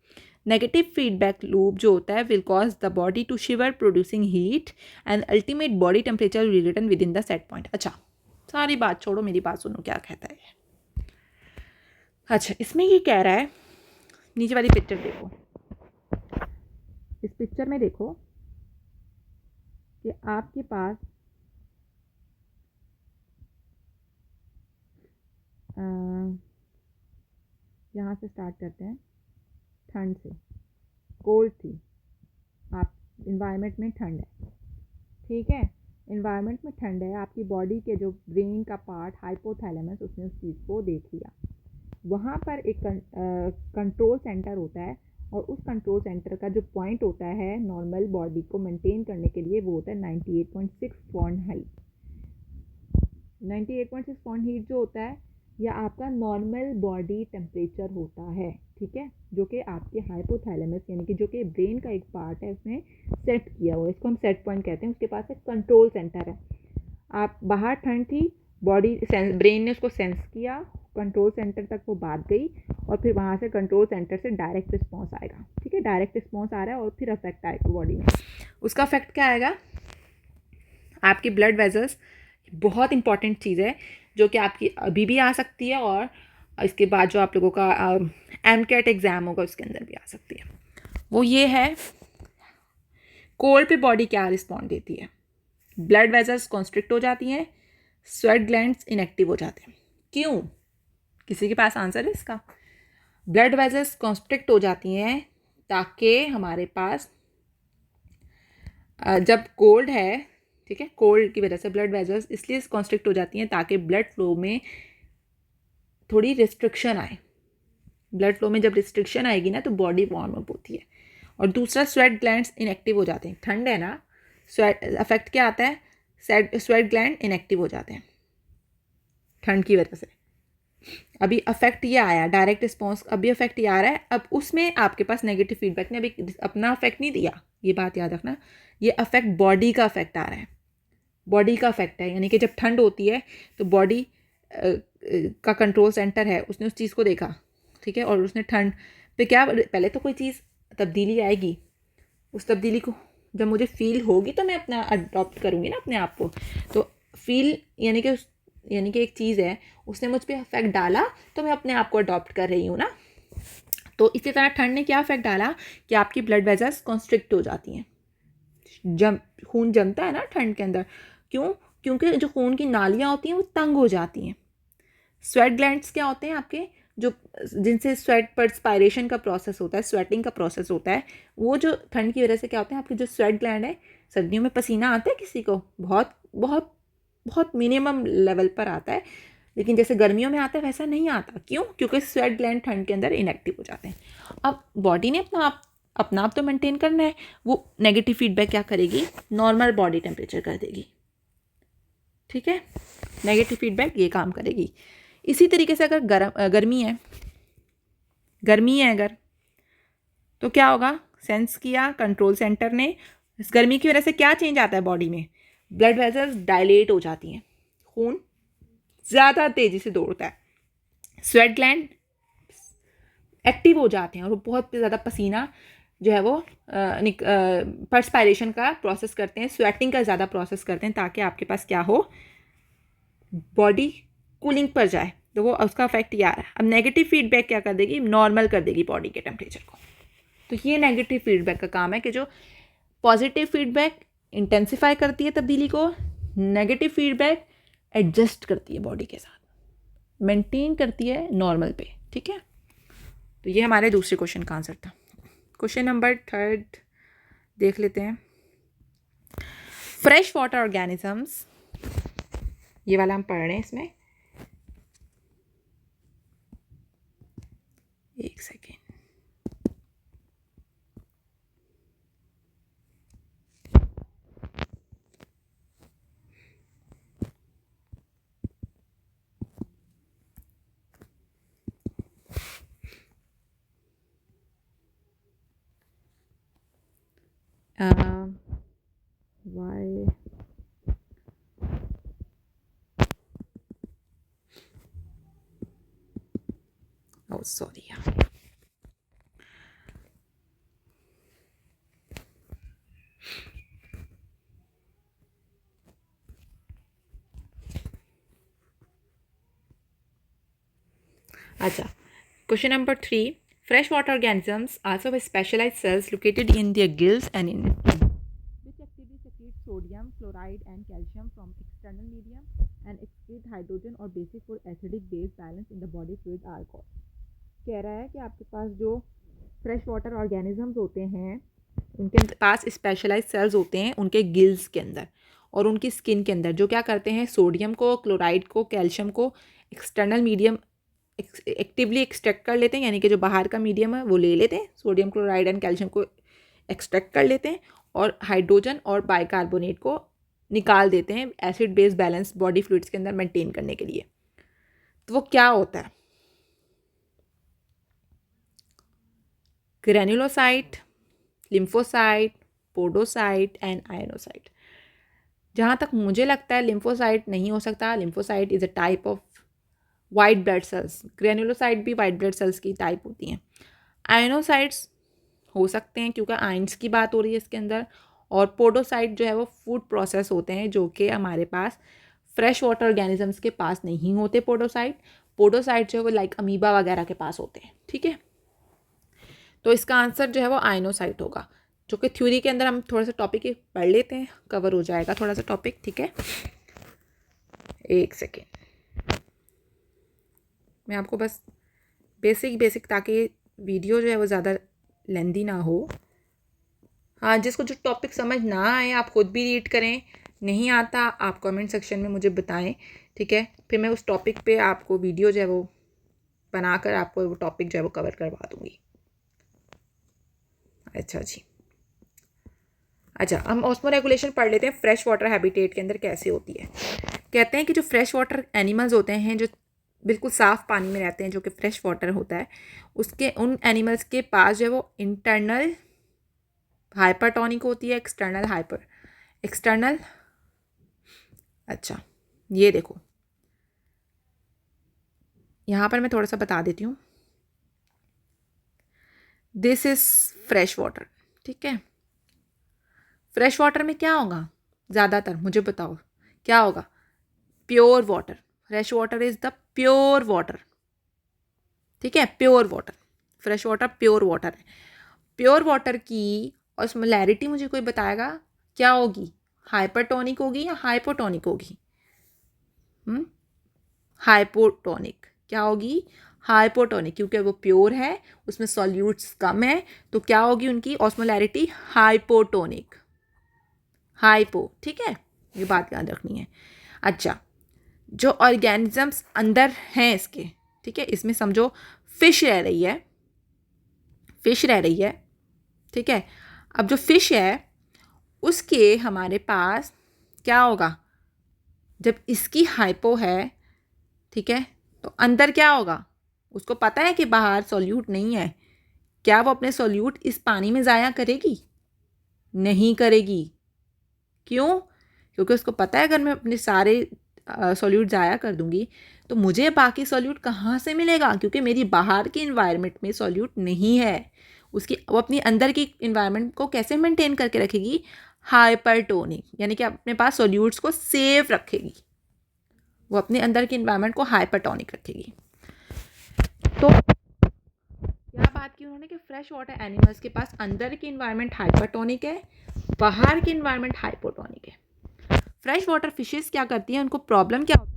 नेगेटिव फीडबैक लूप जो होता है will cause the body to shiver producing heat and ultimate body temperature will return within the set point. अच्छा, सारी बात छोड़ो, मेरी बात सुनो क्या कहता है। अच्छा, इसमें ये कह रहा है, नीचे वाली पिक्चर देखो, इस पिक्चर में देखो कि आपके पास यहाँ से स्टार्ट करते हैं, ठंड से, कोल्ड थी, आप इन्वायरमेंट में ठंड है, ठीक है, इन्वायरमेंट में ठंड है, आपकी बॉडी के जो ब्रेन का पार्ट हाइपोथैलेमस उसने उस चीज़ को देख लिया। वहाँ पर एक कंट्रोल सेंटर होता है और उस कंट्रोल सेंटर का जो पॉइंट होता है नॉर्मल बॉडी को मेंटेन करने के लिए वो होता है 98.6 फ़ारेनहाइट। 98.6 फ़ारेनहाइट जो होता है या आपका नॉर्मल बॉडी टेम्परेचर होता है, ठीक है, जो कि आपके हाइपोथैलेमस यानी कि जो कि ब्रेन का एक पार्ट है उसने सेट किया हुआ है, इसको हम सेट पॉइंट कहते हैं। उसके पास एक कंट्रोल सेंटर है, आप बाहर ठंड थी, बॉडी ब्रेन ने उसको सेंस किया, कंट्रोल सेंटर तक वो बात गई और फिर वहाँ से कंट्रोल सेंटर से डायरेक्ट रिस्पॉन्स आएगा, ठीक है, डायरेक्ट रिस्पॉन्स आ रहा है और फिर अफेक्ट आएगा बॉडी में। उसका अफेक्ट क्या आएगा, आपकी ब्लड वेजल्स, बहुत इंपॉर्टेंट चीज़ है जो कि आपकी अभी भी आ सकती है और इसके बाद जो आप लोगों का एमकेट एग्ज़ाम होगा उसके अंदर भी आ सकती है। वो ये है, कोल्ड पे बॉडी क्या रिस्पॉन्ड देती है, ब्लड वेजल्स कॉन्स्ट्रिक्ट हो जाती हैं, स्वेट ग्लैंड्स इनएक्टिव हो जाते हैं। क्यों, किसी के पास आंसर है इसका? ब्लड वेजल्स कॉन्स्ट्रिक्ट हो जाती हैं ताकि हमारे पास जब कोल्ड है, ठीक है, कोल्ड की वजह से ब्लड वेजल्स इसलिए कॉन्स्ट्रिक्ट हो जाती हैं ताकि ब्लड फ्लो में थोड़ी रिस्ट्रिक्शन आए। ब्लड फ्लो में जब रिस्ट्रिक्शन आएगी ना तो बॉडी वार्म अप होती है। और दूसरा, स्वेट ग्लैंड्स इनएक्टिव हो जाते हैं, ठंड है ना, स्वेट अफेक्ट क्या आता है, स्वेट ग्लैंड इनएक्टिव हो जाते हैं ठंड की वजह से। अभी अफेक्ट ये आया, डायरेक्ट रिस्पॉन्स, अभी अफेक्ट ये आ रहा है, अब उसमें आपके पास नेगेटिव फीडबैक ने अभी अपना अफेक्ट नहीं दिया, ये बात याद रखना, ये अफेक्ट बॉडी का अफेक्ट आ रहा है, बॉडी का अफेक्ट है, यानी कि जब ठंड होती है तो बॉडी का कंट्रोल सेंटर है, उसने उस चीज़ को देखा, ठीक है, और उसने ठंड पे क्या, पहले तो कोई चीज़ तब्दीली आएगी, उस तब्दीली को जब मुझे फील होगी तो मैं अपना अडॉप्ट करूँगी ना अपने आप को। तो फील यानी कि एक चीज़ है, उसने मुझ पर अफेक्ट डाला तो मैं अपने आप को अडॉप्ट कर रही हूँ ना। तो इसी तरह ठंड ने क्या अफेक्ट डाला कि आपकी ब्लड वेजल्स कॉन्स्ट्रिक्ट हो जाती हैं, खून जमता है ना ठंड के अंदर, क्यों, क्योंकि जो खून की नालियाँ होती हैं वो तंग हो जाती हैं। स्वेट ग्लैंड्स क्या होते हैं आपके, जो जिनसे स्वेट पर्सपायरेशन का प्रोसेस होता है, स्वेटिंग का प्रोसेस होता है, वो जो ठंड की वजह से क्या होते हैं, आपके जो स्वेट ग्लैंड है, सर्दियों में पसीना आता है किसी को, बहुत बहुत बहुत मिनिमम लेवल पर आता है, लेकिन जैसे गर्मियों में आता है वैसा नहीं आता। क्यों, क्योंकि स्वेट ग्लैंड ठंड के अंदर इनएक्टिव हो जाते हैं। अब बॉडी ने अपना आप तो मेंटेन करना है, वो नेगेटिव फीडबैक क्या करेगी, नॉर्मल बॉडी टेम्परेचर कर देगी, ठीक है, नेगेटिव फीडबैक ये काम करेगी। इसी तरीके से अगर गर्मी है अगर, तो क्या होगा, सेंस किया कंट्रोल सेंटर ने, इस गर्मी की वजह से क्या चेंज आता है बॉडी में, ब्लड वेसल्स डायलेट हो जाती हैं, खून ज़्यादा तेज़ी से दौड़ता है, स्वेट ग्लैंड एक्टिव हो जाते हैं और वो बहुत ज़्यादा पसीना जो है वो पर्सपायरेशन का प्रोसेस करते हैं, स्वेटिंग का ज़्यादा प्रोसेस करते हैं ताकि आपके पास क्या हो, बॉडी कूलिंग पर जाए। तो वो उसका इफेक्ट ये आ रहा है। अब नेगेटिव फीडबैक क्या कर देगी, नॉर्मल कर देगी बॉडी के टेम्परेचर को। तो ये नेगेटिव फीडबैक का काम है कि जो पॉजिटिव फीडबैक इंटेंसिफाई करती है तब्दीली को, नेगेटिव फीडबैक एडजस्ट करती है बॉडी के साथ, मेंटेन करती है नॉर्मल पे, ठीक है। तो ये हमारे दूसरे क्वेश्चन का आंसर था। क्वेश्चन नंबर 3 देख लेते हैं। फ्रेश वाटर ऑर्गेनिजम्स, ये वाला हम पढ़ रहे हैं, इसमें एक सेकेंड, why oh sorry, अच्छा, question number 3, fresh water organisms also have specialized cells located in their gills and in skin, which actively secrete sodium, chloride and calcium from external medium and excrete hydrogen or basic for acidic base balance in the body fluid alcohol। कह रहा है कि आपके पास जो fresh water organisms होते हैं उनके पास specialise sales होते हैं उनके गिल्स के अंदर और उनकी स्किन के अंदर, जो क्या करते हैं सोडियम को, क्लोराइड को, कैल्शियम को एक्सटर्नल मीडियम एक्टिवली एक्सट्रैक्ट कर लेते हैं, यानी कि जो बाहर का मीडियम है वो ले लेते हैं, सोडियम क्लोराइड एंड कैल्शियम को एक्सट्रैक्ट कर लेते हैं और हाइड्रोजन और बाइकार्बोनेट को निकाल देते हैं acid base balance body fluids के अंदर मेंटेन करने के लिए। तो वो क्या होता है? Granulocyte, lymphocyte, podocyte and ionocyte. जहाँ तक मुझे लगता है लिम्फोसाइट नहीं हो सकता। Lymphocyte is a type of white blood cells. Granulocyte भी वाइट ब्लड सेल्स की टाइप होती हैं। आयनोसाइट्स हो सकते हैं क्योंकि आयंस की बात हो रही है इसके अंदर। और पोडोसाइट जो है वो फूड प्रोसेस होते हैं जो कि हमारे पास फ्रेश वाटर ऑर्गेनिजम्स के पास नहीं होते। पोडोसाइट जो है वो लाइक अमीबा वगैरह के पास होते हैं। ठीक है, तो इसका आंसर जो है वो आयनोसाइट होगा, जो कि थ्योरी के अंदर हम थोड़ा सा टॉपिक पढ़ लेते हैं, कवर हो जाएगा थोड़ा सा टॉपिक। ठीक है, एक सेकेंड, मैं आपको बस बेसिक ताकि वीडियो जो है वो ज़्यादा लेंदी ना हो। हाँ, जिसको जो टॉपिक समझ ना आए आप खुद भी रीड करें, नहीं आता आप कमेंट सेक्शन में मुझे बताएं। ठीक है, फिर मैं उस टॉपिक पे आपको वीडियो जो है वो बनाकर आपको वो टॉपिक जो है वो कवर करवा दूँगी। अच्छा जी, अच्छा हम ऑस्मो रेगुलेशन पढ़ लेते हैं फ्रेश वाटर हैबिटेट के अंदर कैसे होती है। कहते हैं कि जो फ्रेश वाटर एनिमल्स होते हैं जो बिल्कुल साफ़ पानी में रहते हैं, जो कि फ्रेश वाटर होता है, उसके उन एनिमल्स के पास जो है वो इंटरनल हाइपरटोनिक होती है, एक्सटर्नल। अच्छा, ये देखो यहाँ पर मैं थोड़ा सा बता देती हूँ। This is fresh water. ठीक है, फ्रेश वाटर में क्या होगा? ज़्यादातर मुझे बताओ क्या होगा? Pure water. Fresh water is the pure water. ठीक है, pure water, fresh water pure water है। प्योर वाटर की ऑस्मोलैरिटी मुझे कोई बताएगा क्या होगी? हाइपरटोनिक होगी या हाइपोटोनिक होगी? हाइपोटोनिक। क्या होगी? हाइपोटोनिक, क्योंकि वो प्योर है, उसमें सॉल्यूट्स कम है, तो क्या होगी उनकी ऑस्मोलैरिटी? हाइपोटोनिक। हाइपो, ठीक है, ये बात याद रखनी है। अच्छा, जो ऑर्गेनिजम्स अंदर हैं इसके, ठीक है, इसमें समझो फिश रह रही है, ठीक है। अब जो फिश है उसके हमारे पास क्या होगा? जब इसकी हाइपो है, ठीक है, तो अंदर क्या होगा? उसको पता है कि बाहर सॉल्यूट नहीं है, क्या वो अपने सॉल्यूट इस पानी में ज़ाया करेगी? नहीं करेगी। क्यों? क्योंकि उसको पता है अगर मैं अपने सारे सॉल्यूट ज़ाया कर दूंगी तो मुझे बाकी सॉल्यूट कहाँ से मिलेगा? क्योंकि मेरी बाहर की इन्वायरमेंट में सॉल्यूट नहीं है। वो अपनी अंदर की इन्वायरमेंट को कैसे मेंटेन करके रखेगी? हाइपरटोनिक, यानी कि अपने पास सॉल्यूट्स को सेफ रखेगी। वो अपने अंदर की इन्वायरमेंट को हाइपरटोनिक रखेगी। तो क्या बात की उन्होंने कि फ्रेश वाटर एनिमल्स के पास अंदर की इन्वायरमेंट हाइपरटोनिक है, बाहर की इन्वायरमेंट हाइपोटोनिक है। फ्रेश वाटर फिशेस क्या करती हैं? उनको प्रॉब्लम क्या होता है?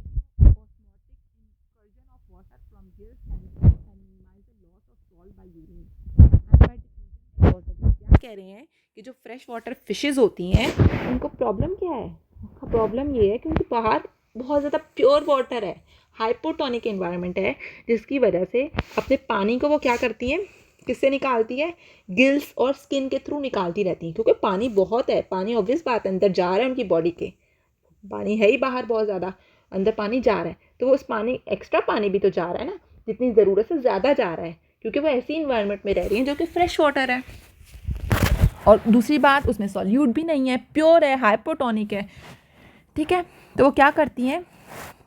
क्या कह रहे हैं कि जो फ्रेश वाटर फिशेस होती हैं उनको प्रॉब्लम क्या है? प्रॉब्लम ये है कि उनके बाहर बहुत ज़्यादा प्योर वाटर है, हाइपोटोनिक एनवायरनमेंट है, जिसकी वजह से अपने पानी को वो क्या करती हैं? किससे निकालती है? गिल्स और स्किन के थ्रू निकालती रहती हैं, क्योंकि पानी बहुत है। पानी ऑब्वियस बात है अंदर जा रहा है, उनकी बॉडी के पानी है ही बाहर बहुत ज़्यादा, अंदर पानी जा रहा है, तो वो उस पानी एक्स्ट्रा पानी भी तो जा रहा है ना, जितनी ज़रूरत से ज़्यादा जा रहा है, क्योंकि वो ऐसी इन्वायरमेंट में रह रही हैं जो कि फ्रेश वाटर है। और दूसरी बात, उसमें सॉल्यूट भी नहीं है, प्योर है, हाइपोटोनिक है। ठीक है, तो वो क्या करती हैं?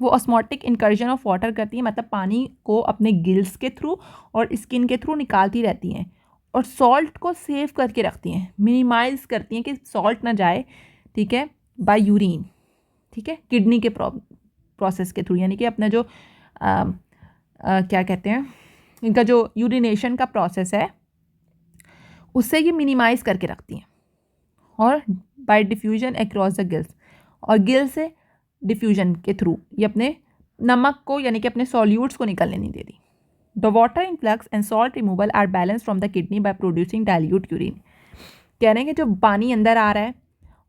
वो ऑस्मोटिक इंकर्जन ऑफ वाटर करती हैं, मतलब पानी को अपने गिल्स के थ्रू और स्किन के थ्रू निकालती रहती हैं और सॉल्ट को सेव करके रखती हैं, मिनिमाइज करती हैं कि सॉल्ट ना जाए। ठीक है, बाय यूरिन। ठीक है, किडनी के प्रोसेस के थ्रू, यानी कि अपना जो क्या कहते हैं, इनका जो यूरिनेशन का प्रोसेस है उससे ये मिनिमाइज़ करके रखती हैं, और bye diffusion across the gills, और गिल से डिफ्यूजन के थ्रू ये अपने नमक को यानी कि अपने सॉल्यूट्स को निकलने नहीं देती। The water influx and salt removal are balance from the kidney by producing dilute urine. कह रहे हैं कि जो पानी अंदर आ रहा है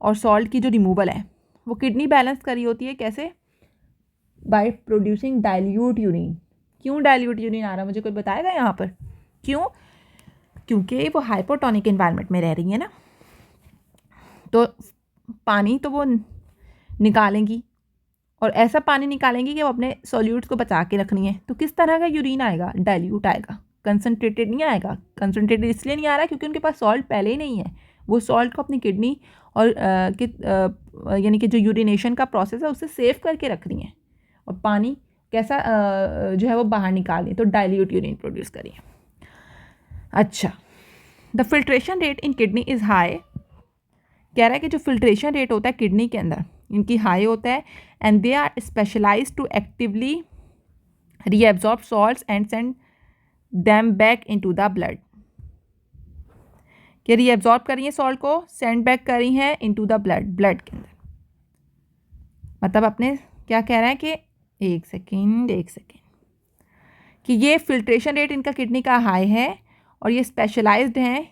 और सॉल्ट की जो रिमूवल है वो किडनी बैलेंस करी होती है, कैसे? Bye producing dilute urine. क्यों डाइल्यूट यूरिन आ रहा है, मुझे कोई बताएगा यहाँ पर क्यों? क्योंकि वो हाइपोटोनिक एनवायरनमेंट में रह रही है ना, तो पानी तो वो निकालेंगी, और ऐसा पानी निकालेंगी कि वो अपने सॉल्यूट्स को बचा के रखनी है। तो किस तरह का यूरिन आएगा? डाइल्यूट आएगा, कंसनट्रेटेड नहीं आएगा। कंसनट्रेटेड इसलिए नहीं आ रहा क्योंकि उनके पास सॉल्ट पहले ही नहीं है। वो सॉल्ट को अपनी किडनी और यानी कि जो यूरिनेशन का प्रोसेस है उससे सेव करके रख रही हैं, और पानी कैसा जो है वो बाहर निकाल रही है, तो डाइल्यूट यूरिन प्रोड्यूस करिए। अच्छा, the filtration rate in kidney is high. कह रहा है कि जो फिल्ट्रेशन रेट होता है किडनी के अंदर इनकी हाई होता है, and they are specialise to actively reabsorb salts and send them back into the blood. कि रीएब्जॉर्ब कर रही हैं सॉल्ट को, सेंड बैक कर रही हैं इनटू द ब्लड के अंदर। मतलब अपने क्या कह रहे हैं कि एक सेकेंड कि ये फिल्ट्रेशन रेट इनका किडनी का हाई है, और ये स्पेशलाइज्ड हैं,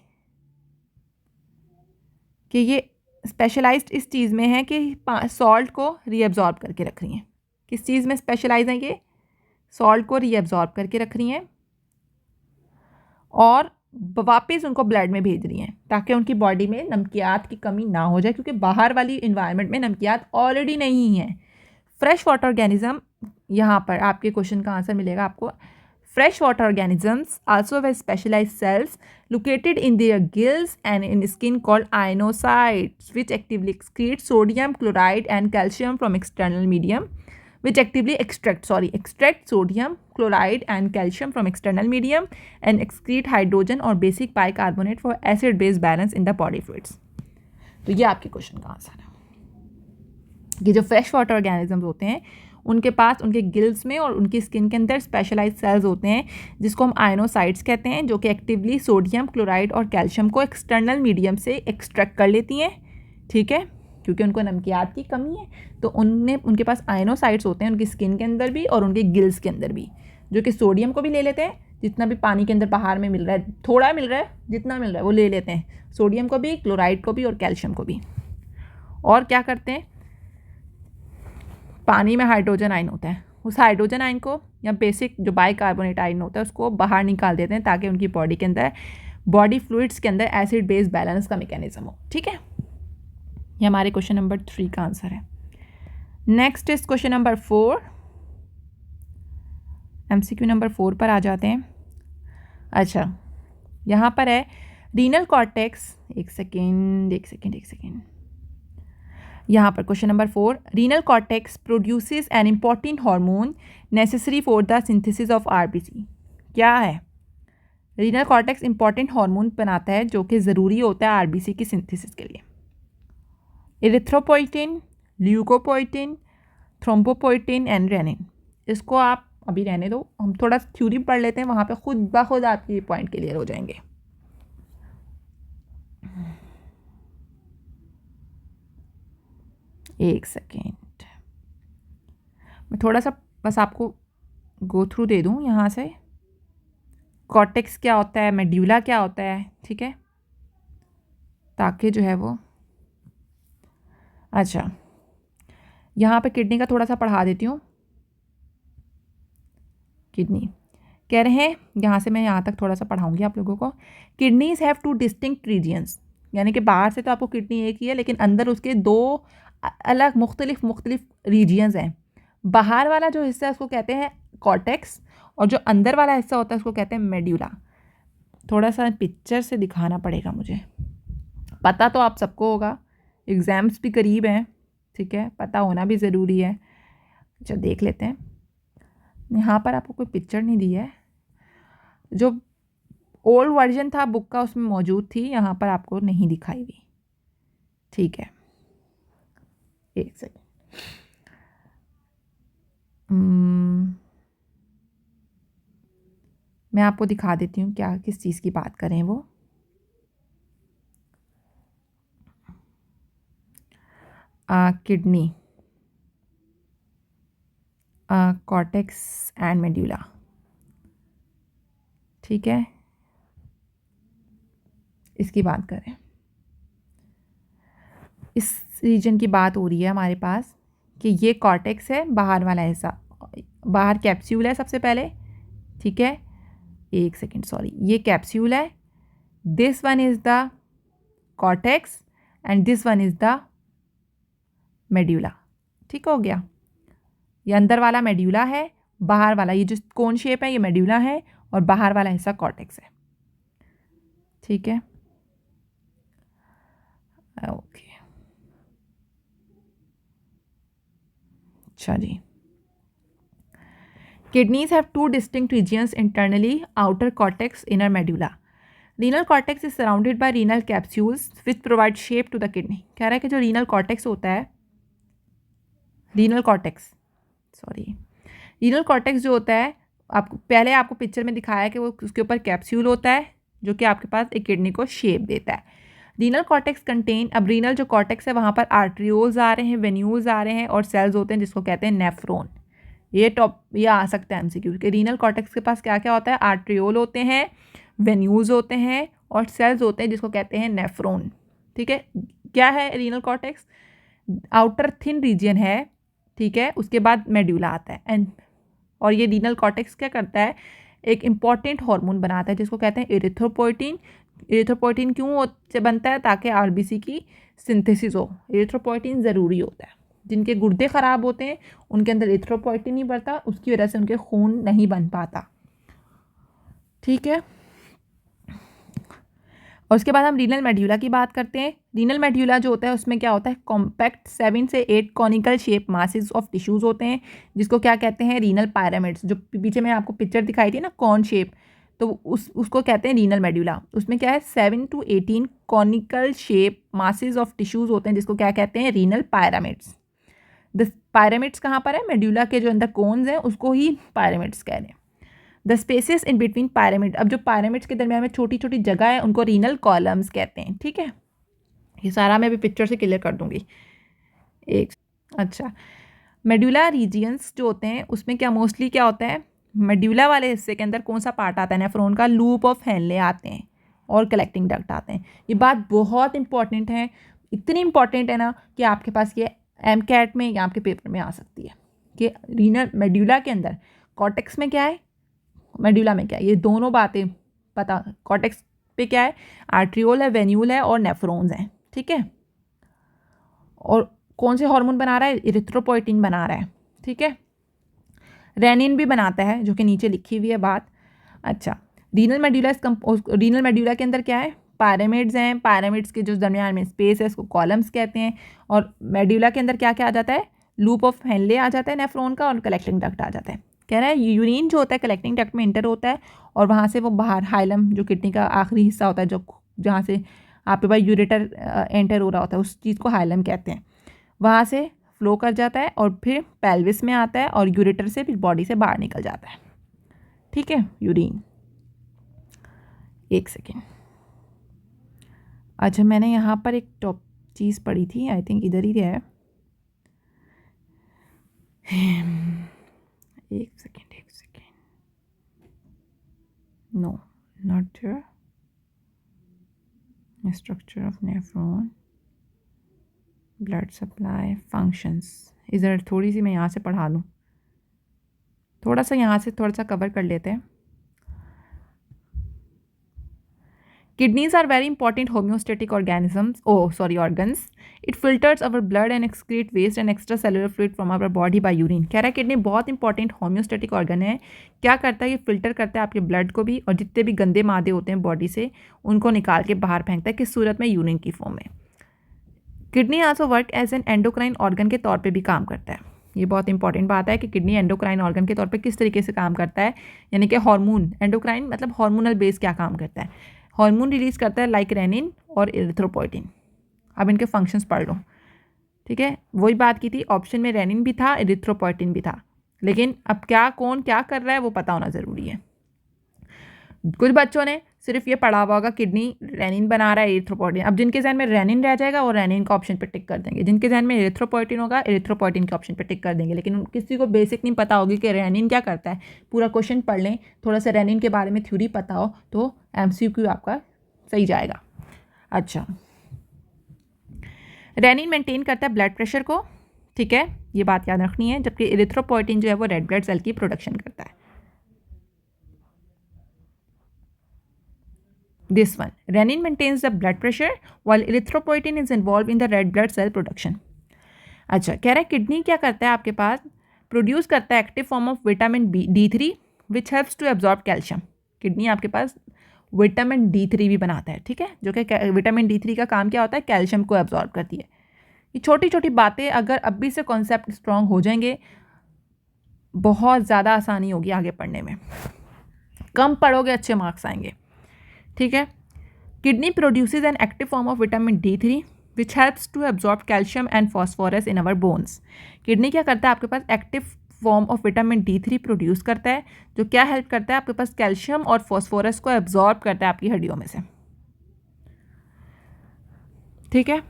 कि ये स्पेशलाइज्ड इस चीज़ में है कि सॉल्ट को रीअब्जॉर्ब करके रख रही हैं। किस चीज़ में स्पेशलाइज हैं ये? सॉल्ट को रीअब्जॉर्ब करके रख रही हैं और वापस उनको ब्लड में भेज रही हैं, ताकि उनकी बॉडी में नमकियात की कमी ना हो जाए, क्योंकि बाहर वाली इन्वायरमेंट में नमकियात ऑलरेडी नहीं है। फ्रेश वाटर ऑर्गेनिज्म, यहाँ पर आपके क्वेश्चन का आंसर मिलेगा आपको। Fresh water organisms also have specialized cells located in their gills and in skin called ionocytes, which actively excrete sodium chloride and calcium from external medium, extract sodium chloride and calcium from external medium and excrete hydrogen or basic bicarbonate for acid base balance in the body fluids. तो ये आपके question का answer है कि जो fresh water organisms होते हैं उनके पास उनके गिल्स में और उनकी स्किन के अंदर स्पेशलाइज सेल्स होते हैं, जिसको हम आयनोसाइट्स कहते हैं, जो कि एक्टिवली सोडियम क्लोराइड और कैल्शियम को एक्सटर्नल मीडियम से एक्सट्रैक्ट कर लेती हैं। ठीक है, क्योंकि उनको नमकियात की कमी है, तो उनके पास आयनोसाइट्स होते हैं उनकी स्किन के अंदर भी और उनके गिल्स के अंदर भी, जो कि सोडियम को भी ले लेते हैं, जितना भी पानी के अंदर बाहर में मिल रहा है, थोड़ा मिल रहा है, जितना मिल रहा है वो ले लेते हैं, सोडियम को भी, क्लोराइड को भी और कैल्शियम को भी। और क्या करते हैं, पानी में हाइड्रोजन आयन होता है, उस हाइड्रोजन आयन को या बेसिक जो बाइकार्बोनेट आयन होता है उसको बाहर निकाल देते हैं, ताकि उनकी बॉडी के अंदर, बॉडी फ्लूइड्स के अंदर एसिड बेस बैलेंस का मैकेनिज्म हो। ठीक है, ये हमारे क्वेश्चन नंबर 3 का आंसर है। Next is question number 4। MCQ number 4 पर आ जाते हैं। अच्छा, यहाँ पर है रीनल कॉर्टेक्स, एक सेकेंड। यहाँ पर question number 4, renal cortex produces an important hormone necessary for the synthesis of RBC. क्या है? रीनल कॉर्टेक्स इंपॉर्टेंट हार्मोन बनाता है जो कि ज़रूरी होता है आरबीसी की सिंथेसिस के लिए। Erythropoietin, leukopoietin, thrombopoietin and renin. इसको आप अभी रहने दो, हम थोड़ा थ्योरी पढ़ लेते हैं, वहाँ पे खुद ब खुद आपके पॉइंट क्लियर हो जाएंगे। एक सेकेंड, मैं थोड़ा सा बस आपको गो थ्रू दे दूँ यहाँ से, कॉर्टेक्स क्या होता है, मेड्यूला क्या होता है, ठीक है, ताकि जो है वो, अच्छा यहाँ पे किडनी का थोड़ा सा पढ़ा देती हूँ। किडनी कह रहे हैं, यहाँ से मैं यहाँ तक थोड़ा सा पढ़ाऊँगी आप लोगों को। किडनीज हैव 2 डिस्टिंक्ट रीजन्स, यानी कि बाहर से तो आपको किडनी एक ही है, लेकिन अंदर उसके 2 अलग मुख्तलिफ रीजियंस हैं। बाहर वाला जो हिस्सा है उसको कहते हैं कॉर्टेक्स, और जो अंदर वाला हिस्सा होता है उसको कहते हैं मेड्यूला। थोड़ा सा पिक्चर से दिखाना पड़ेगा मुझे, पता तो आप सबको होगा, एग्ज़ाम्स भी करीब हैं, ठीक है, पता होना भी ज़रूरी है। चल देख लेते हैं, यहाँ पर आपको कोई पिक्चर नहीं दी है, जो ओल्ड वर्जन था बुक का उसमें मौजूद थी, यहाँ पर आपको नहीं दिखाई हुई। ठीक है, एक सेकेंड, मैं आपको दिखा देती हूँ क्या किस चीज़ की बात करें वो। किडनी, कॉर्टेक्स एंड मेड्यूला, ठीक है, इसकी बात करें। इस रीजन की बात हो रही है हमारे पास कि ये कॉर्टेक्स है, बाहर वाला हिस्सा, बाहर कैप्सूल है सबसे पहले, ठीक है, एक सेकेंड सॉरी, ये कैप्सूल है, this one is the cortex and this one is the medulla, ठीक हो गया। ये अंदर वाला मेड्यूला है, बाहर वाला ये जो कोन शेप है ये मेड्यूला है और बाहर वाला हिस्सा कॉर्टेक्स है, ठीक है, ओके। अच्छा जी, kidneys have two distinct regions internally, outer cortex, inner medulla. Renal cortex is surrounded by renal capsules which provide shape to the kidney. कह रहा है कि जो renal cortex होता है, renal cortex, sorry, renal cortex जो होता है, आपको पहले आपको पिक्चर में दिखाया है कि वो उसके ऊपर कैप्सूल होता है जो कि आपके पास एक किडनी को शेप देता है। रीनल कॉर्टेक्स कंटेन, अब रीनल जो कॉर्टेक्स है वहाँ पर आर्ट्रियोल्स आ रहे हैं, वेन्यूल्स आ रहे हैं और सेल्स होते हैं जिसको कहते हैं नेफ्रॉन। ये आ सकता है एमसीक्यू कि रीनल कॉर्टेक्स के पास क्या क्या होता है, आर्ट्रियोल होते हैं, वेन्यूल्स होते हैं और सेल्स होते हैं जिसको कहते हैं नेफ्रॉन, ठीक है। क्या है renal cortex, outer thin region है, ठीक है, उसके बाद मेड्यूला आता है एंड और ये रीनल कॉर्टेक्स क्या करता है, एक इम्पॉर्टेंट हार्मोन बनाता है जिसको कहते हैं इरिथ्रोपोइटिन। इरिथ्रोपोइटिन क्यों से बनता है, ताकि आरबीसी की सिंथेसिस हो, इरिथ्रोपोइटिन ज़रूरी होता है। जिनके गुर्दे ख़राब होते हैं उनके अंदर इरिथ्रोपोइटिन नहीं बढ़ता, उसकी वजह से उनके खून नहीं बन पाता, ठीक है। और उसके बाद हम रीनल मेड्यूला की बात करते हैं। रीनल मेड्यूला जो होता है उसमें क्या होता है, कॉम्पैक्ट 7 से 8 conical shape masses of tissues होते हैं जिसको क्या कहते हैं, रीनल पायरामिड्स। जो पीछे मैं आपको पिक्चर दिखाई थी ना कॉर्न शेप, तो उसको कहते हैं रीनल मेड्यूला। उसमें क्या है 7 to 18 conical shape masses of tissues होते हैं जिसको क्या कहते हैं, रीनल पायरामिड्स। द पायरामिड्स कहाँ पर है, मेड्यूला के जो अंदर कोन्स हैं उसको ही पायरामिड्स कह रहे हैं। The spaces in between pyramid, अब जो पायरामिड्स के दरमियान में छोटी छोटी जगह है उनको रीनल कॉलम्स कहते हैं, ठीक है। ये सारा मैं भी पिक्चर से क्लियर कर दूंगी एक। अच्छा, मेड्यूला रीजियंस जो होते हैं उसमें क्या मोस्टली क्या होता है, मेड्यूला वाले हिस्से के अंदर कौन सा पार्ट आता है, नेफ्रॉन का, लूप ऑफ हेनले आते हैं और कलेक्टिंग डक्ट आते हैं। ये बात बहुत इंपॉर्टेंट है, इतनी इंपॉर्टेंट है ना कि आपके पास ये एमकैट में या आपके पेपर में आ सकती है कि रीनल मेड्यूला के अंदर कॉर्टेक्स में क्या है, मेड्यूला में क्या है, ये दोनों बातें पता। कॉर्टेक्स पे क्या है, आर्ट्रियोल है, वेन्यूल है और नेफ्रॉन्स हैं, ठीक है। और कौन से हार्मोन बना रहा है, इरिथ्रोपोइटिन बना रहा है, ठीक है। रेनिन भी बनाता है जो कि नीचे लिखी हुई है बात। अच्छा, रीनल मेड्यूला के अंदर क्या है, पायरामिड्स हैं, पायरामिड्स के जो दरमियान में स्पेस है इसको कॉलम्स कहते हैं। और मेड्यूला के अंदर क्या क्या आ जाता है, लूप ऑफ हेनले आ जाता है नेफ्रॉन का और कलेक्टिंग डक्ट आ जाता है। कह रहा है यूरिन जो होता है कलेक्टिंग डक्ट में इंटर होता है और वहाँ से वो बाहर हाइलम जो किडनी का आखिरी हिस्सा होता है, जो जहाँ से आपके पास यूरेटर एंटर हो रहा होता है उस चीज़ को हाइलम कहते हैं, वहाँ से फ्लो कर जाता है और फिर पेल्विस में आता है और यूरेटर से फिर बॉडी से बाहर निकल जाता है, ठीक है, यूरिन। एक सेकेंड, अच्छा मैंने यहाँ पर एक टॉप चीज़ पढ़ी थी, आई थिंक इधर ही है, एक second, no not here, structure of nephron, blood supply, functions, इधर थोड़ी सी मैं यहाँ से पढ़ा दूँ, थोड़ा सा यहाँ से थोड़ा सा कवर कर लेते हैं। Kidneys are very important homeostatic organs. It filters our blood and excrete waste and extracellular fluid from our body by urine. कह रहा है किडनी बहुत इंपॉर्टेंट होम्योस्टेटिक ऑर्गन है। क्या करता है, ये फिल्टर करता है आपके ब्लड को भी और जितने भी गंदे मादे होते हैं बॉडी से उनको निकाल के बाहर फेंकता है, किस सूरत में, यूरिन की फॉर्म में। Kidney also work as an endocrine organ के तौर पर भी काम करता है। ये बहुत इंपॉर्टेंट बात है कि किडनी एंडोक्राइन ऑर्गन के तौर पे किस तरीके से काम करता है, यानी कि हार्मोन, एंडोक्राइन मतलब हार्मोनल बेस क्या काम करता है, हार्मोन रिलीज करता है लाइक रेनिन और इरिथ्रोपोइटिन। अब इनके फंक्शंस पढ़ लो, ठीक है। वही बात की थी, ऑप्शन में रेनिन भी था, इरिथ्रोपोइटिन भी था, लेकिन अब क्या कौन क्या कर रहा है वो पता होना ज़रूरी है। कुछ बच्चों ने सिर्फ ये पढ़ा हुआ होगा किडनी रेनिन बना रहा है, एरिथ्रोपोइटिन। अब जिनके जहन में रेनिन रह जाएगा वो रेनिन का ऑप्शन पे टिक कर देंगे, जिनके जहन में एरिथ्रोपोइटिन होगा एरिथ्रोपोइटिन के ऑप्शन पे टिक कर देंगे। लेकिन किसी को बेसिक नहीं पता होगी कि रेनिन क्या करता है, पूरा क्वेश्चन पढ़ लें, थोड़ा सा रेनिन के बारे में थ्योरी पता हो तो MCQ आपका सही जाएगा। अच्छा, रेनिन मेंटेन करता है ब्लड प्रेशर को, ठीक है, ये बात याद रखनी है, जबकि एरिथ्रोपोइटिन जो है वो रेड ब्लड सेल की प्रोडक्शन करता है। This one, renin maintains the blood pressure while erythropoietin is involved in the red blood cell production. अच्छा, कह रहा है किडनी क्या करता है आपके पास, प्रोड्यूस करता है active form of vitamin D3 which helps to absorb calcium. Kidney आपके पास विटामिन D3 भी बनाता है, ठीक है, जो कि विटामिन D3 का काम क्या होता है, कैल्शियम को एब्जॉर्ब करती है। ये छोटी छोटी बातें अगर अभी से कॉन्सेप्ट स्ट्रॉन्ग हो जाएंगे, बहुत ज़्यादा आसानी होगी आगे पढ़ने में, कम पढ़ोगे अच्छे मार्क्स आएंगे, ठीक है। Kidney produces an active form of vitamin D3 which helps to absorb calcium and phosphorus in our bones. Kidney क्या करता है आपके पास, active form of vitamin D3 produce करता है, जो क्या हेल्प करता है आपके पास, कैल्शियम और फॉस्फोरस को एब्जॉर्ब करता है आपकी हड्डियों में से, ठीक है।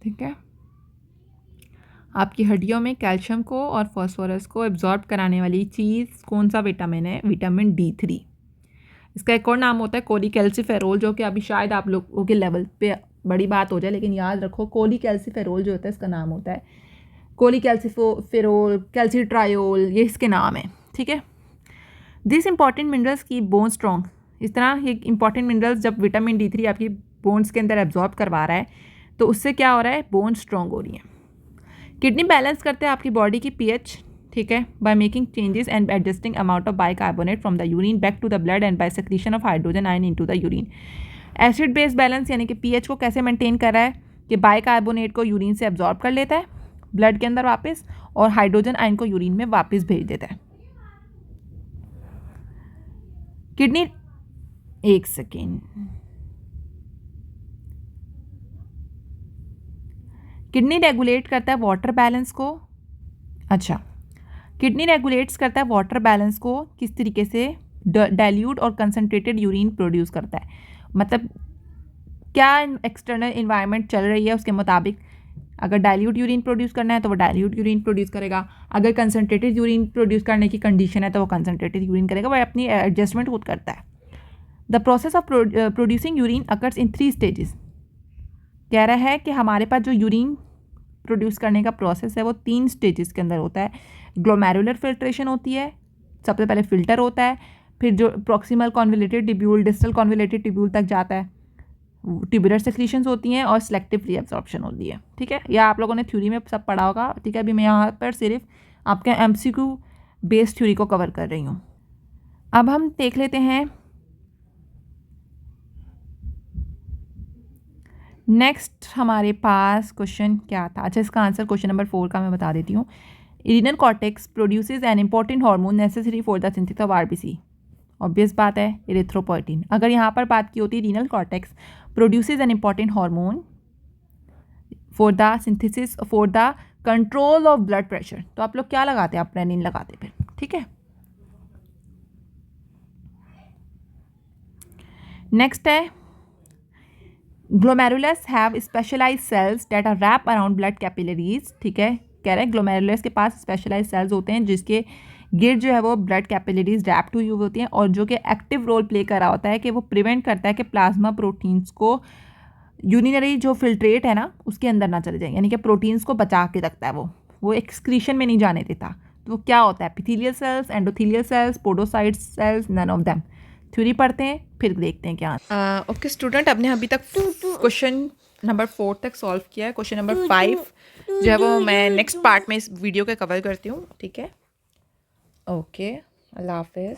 ठीक है, आपकी हड्डियों में कैल्शियम को और फॉस्फोरस को एब्जॉर्ब कराने वाली चीज़ कौन सा विटामिन है, विटामिन D3। इसका एक और नाम होता है कोलीकैल्सिफेरोल, जो कि अभी शायद आप लोगों के लेवल पे बड़ी बात हो जाए, लेकिन याद रखो कोलीकैल्सिफेरोल जो होता है इसका नाम होता है कोलीकैल्सिफेरोल, कैल्सिट्रायोल, ये इसके नाम है, ठीक है। दिस इंपॉर्टेंट मिनरल्स की बोन स्ट्रॉन्ग, इस तरह ये इंपॉर्टेंट मिनरल्स जब विटामिन D3 आपकी बोन्स के अंदर एब्जॉर्ब करवा रहा है तो उससे क्या हो रहा है, बोन स्ट्रॉन्ग हो रही है। किडनी बैलेंस करते हैं आपकी बॉडी की pH, ठीक है, by making changes and adjusting amount of bicarbonate from the urine back to the blood and by secretion of hydrogen ion into the urine. Acid base balance यानी कि pH को कैसे मेंटेन कर रहा है कि बाइकार्बोनेट को यूरिन से एब्जॉर्ब कर लेता है ब्लड के अंदर वापस, और हाइड्रोजन आयन को यूरिन में वापस भेज देता है। किडनी, एक सेकेंड, किडनी रेगुलेट करता है वाटर बैलेंस को। अच्छा, किडनी रेगुलेट्स करता है वाटर बैलेंस को किस तरीके से, डाइल्यूट और कंसनट्रेटेड यूरिन प्रोड्यूस करता है, मतलब क्या एक्सटर्नल इन्वायरमेंट चल रही है उसके मुताबिक, अगर डाइल्यूट यूरिन प्रोड्यूस करना है तो वो डाइल्यूट यूरिन प्रोड्यूस करेगा, अगर कंसनट्रेटेड यूरिन प्रोड्यूस करने की कंडीशन है तो वो कंसनट्रेटेड यूरिन करेगा, वह अपनी एडजस्टमेंट खुद करता है। The process of producing urine occurs in 3 stages. कह रहा है कि हमारे पास जो यूरिन प्रोड्यूस करने का प्रोसेस है वो 3 स्टेजेस के अंदर होता है। ग्लोमेरुलर फिल्ट्रेशन होती है, सबसे पहले फिल्टर होता है, फिर जो proximal convoluted tubule distal convoluted tubule तक जाता है, ट्यूबुलर सेक्रीशंस होती हैं, और सिलेक्टिव रीअब्जॉर्प्शन होती है, ठीक है। या आप लोगों ने थ्योरी में सब पढ़ा होगा, ठीक है। अभी मैं यहाँ पर सिर्फ आपके MCQ बेस्ड थ्योरी को कवर कर रही हूँ। अब हम देख लेते हैं नेक्स्ट हमारे पास क्वेश्चन क्या था। अच्छा, इसका आंसर क्वेश्चन नंबर 4 का मैं बता देती हूँ। Renal cortex produces an important hormone necessary for the synthesis of RBC। Obvious बात है, एरिथ्रोपोइटिन। अगर यहाँ पर बात की होती renal cortex produces an important hormone for the synthesis for the control of blood pressure, तो आप लोग क्या लगाते हैं, आप रेनिन लगाते फिर, ठीक है। नेक्स्ट है glomerulus have specialised cells that are wrap around blood capillaries, ठीक है। कह रहे हैं ग्लोमेरुलस के पास स्पेशलाइज्ड सेल्स होते हैं जिसके गिर्द जो है वो ब्लड कैपिलरीज रैप्ड हुई होती हैं, और जो कि एक्टिव रोल प्ले कर रहा होता है कि वो प्रिवेंट करता है कि प्लाज्मा प्रोटीन्स को यूरिनरी जो फिल्ट्रेट है ना उसके अंदर ना चले जाए, यानी कि प्रोटीन्स को बचा के रखता है, वो एक्सक्रीशन में नहीं जाने देता। तो वो क्या होता है, epithelial cells, endothelial cells, podocyte cells, none of them. Theory पढ़ते हैं फिर देखते हैं क्या। ओके स्टूडेंट, आपने अभी तक क्वेश्चन नंबर 4 तक सॉल्व किया है। क्वेश्चन नंबर 5 जो है वो मैं नेक्स्ट पार्ट में इस वीडियो के कवर करती हूँ, ठीक है। ओके, अल्लाह हाफिज़।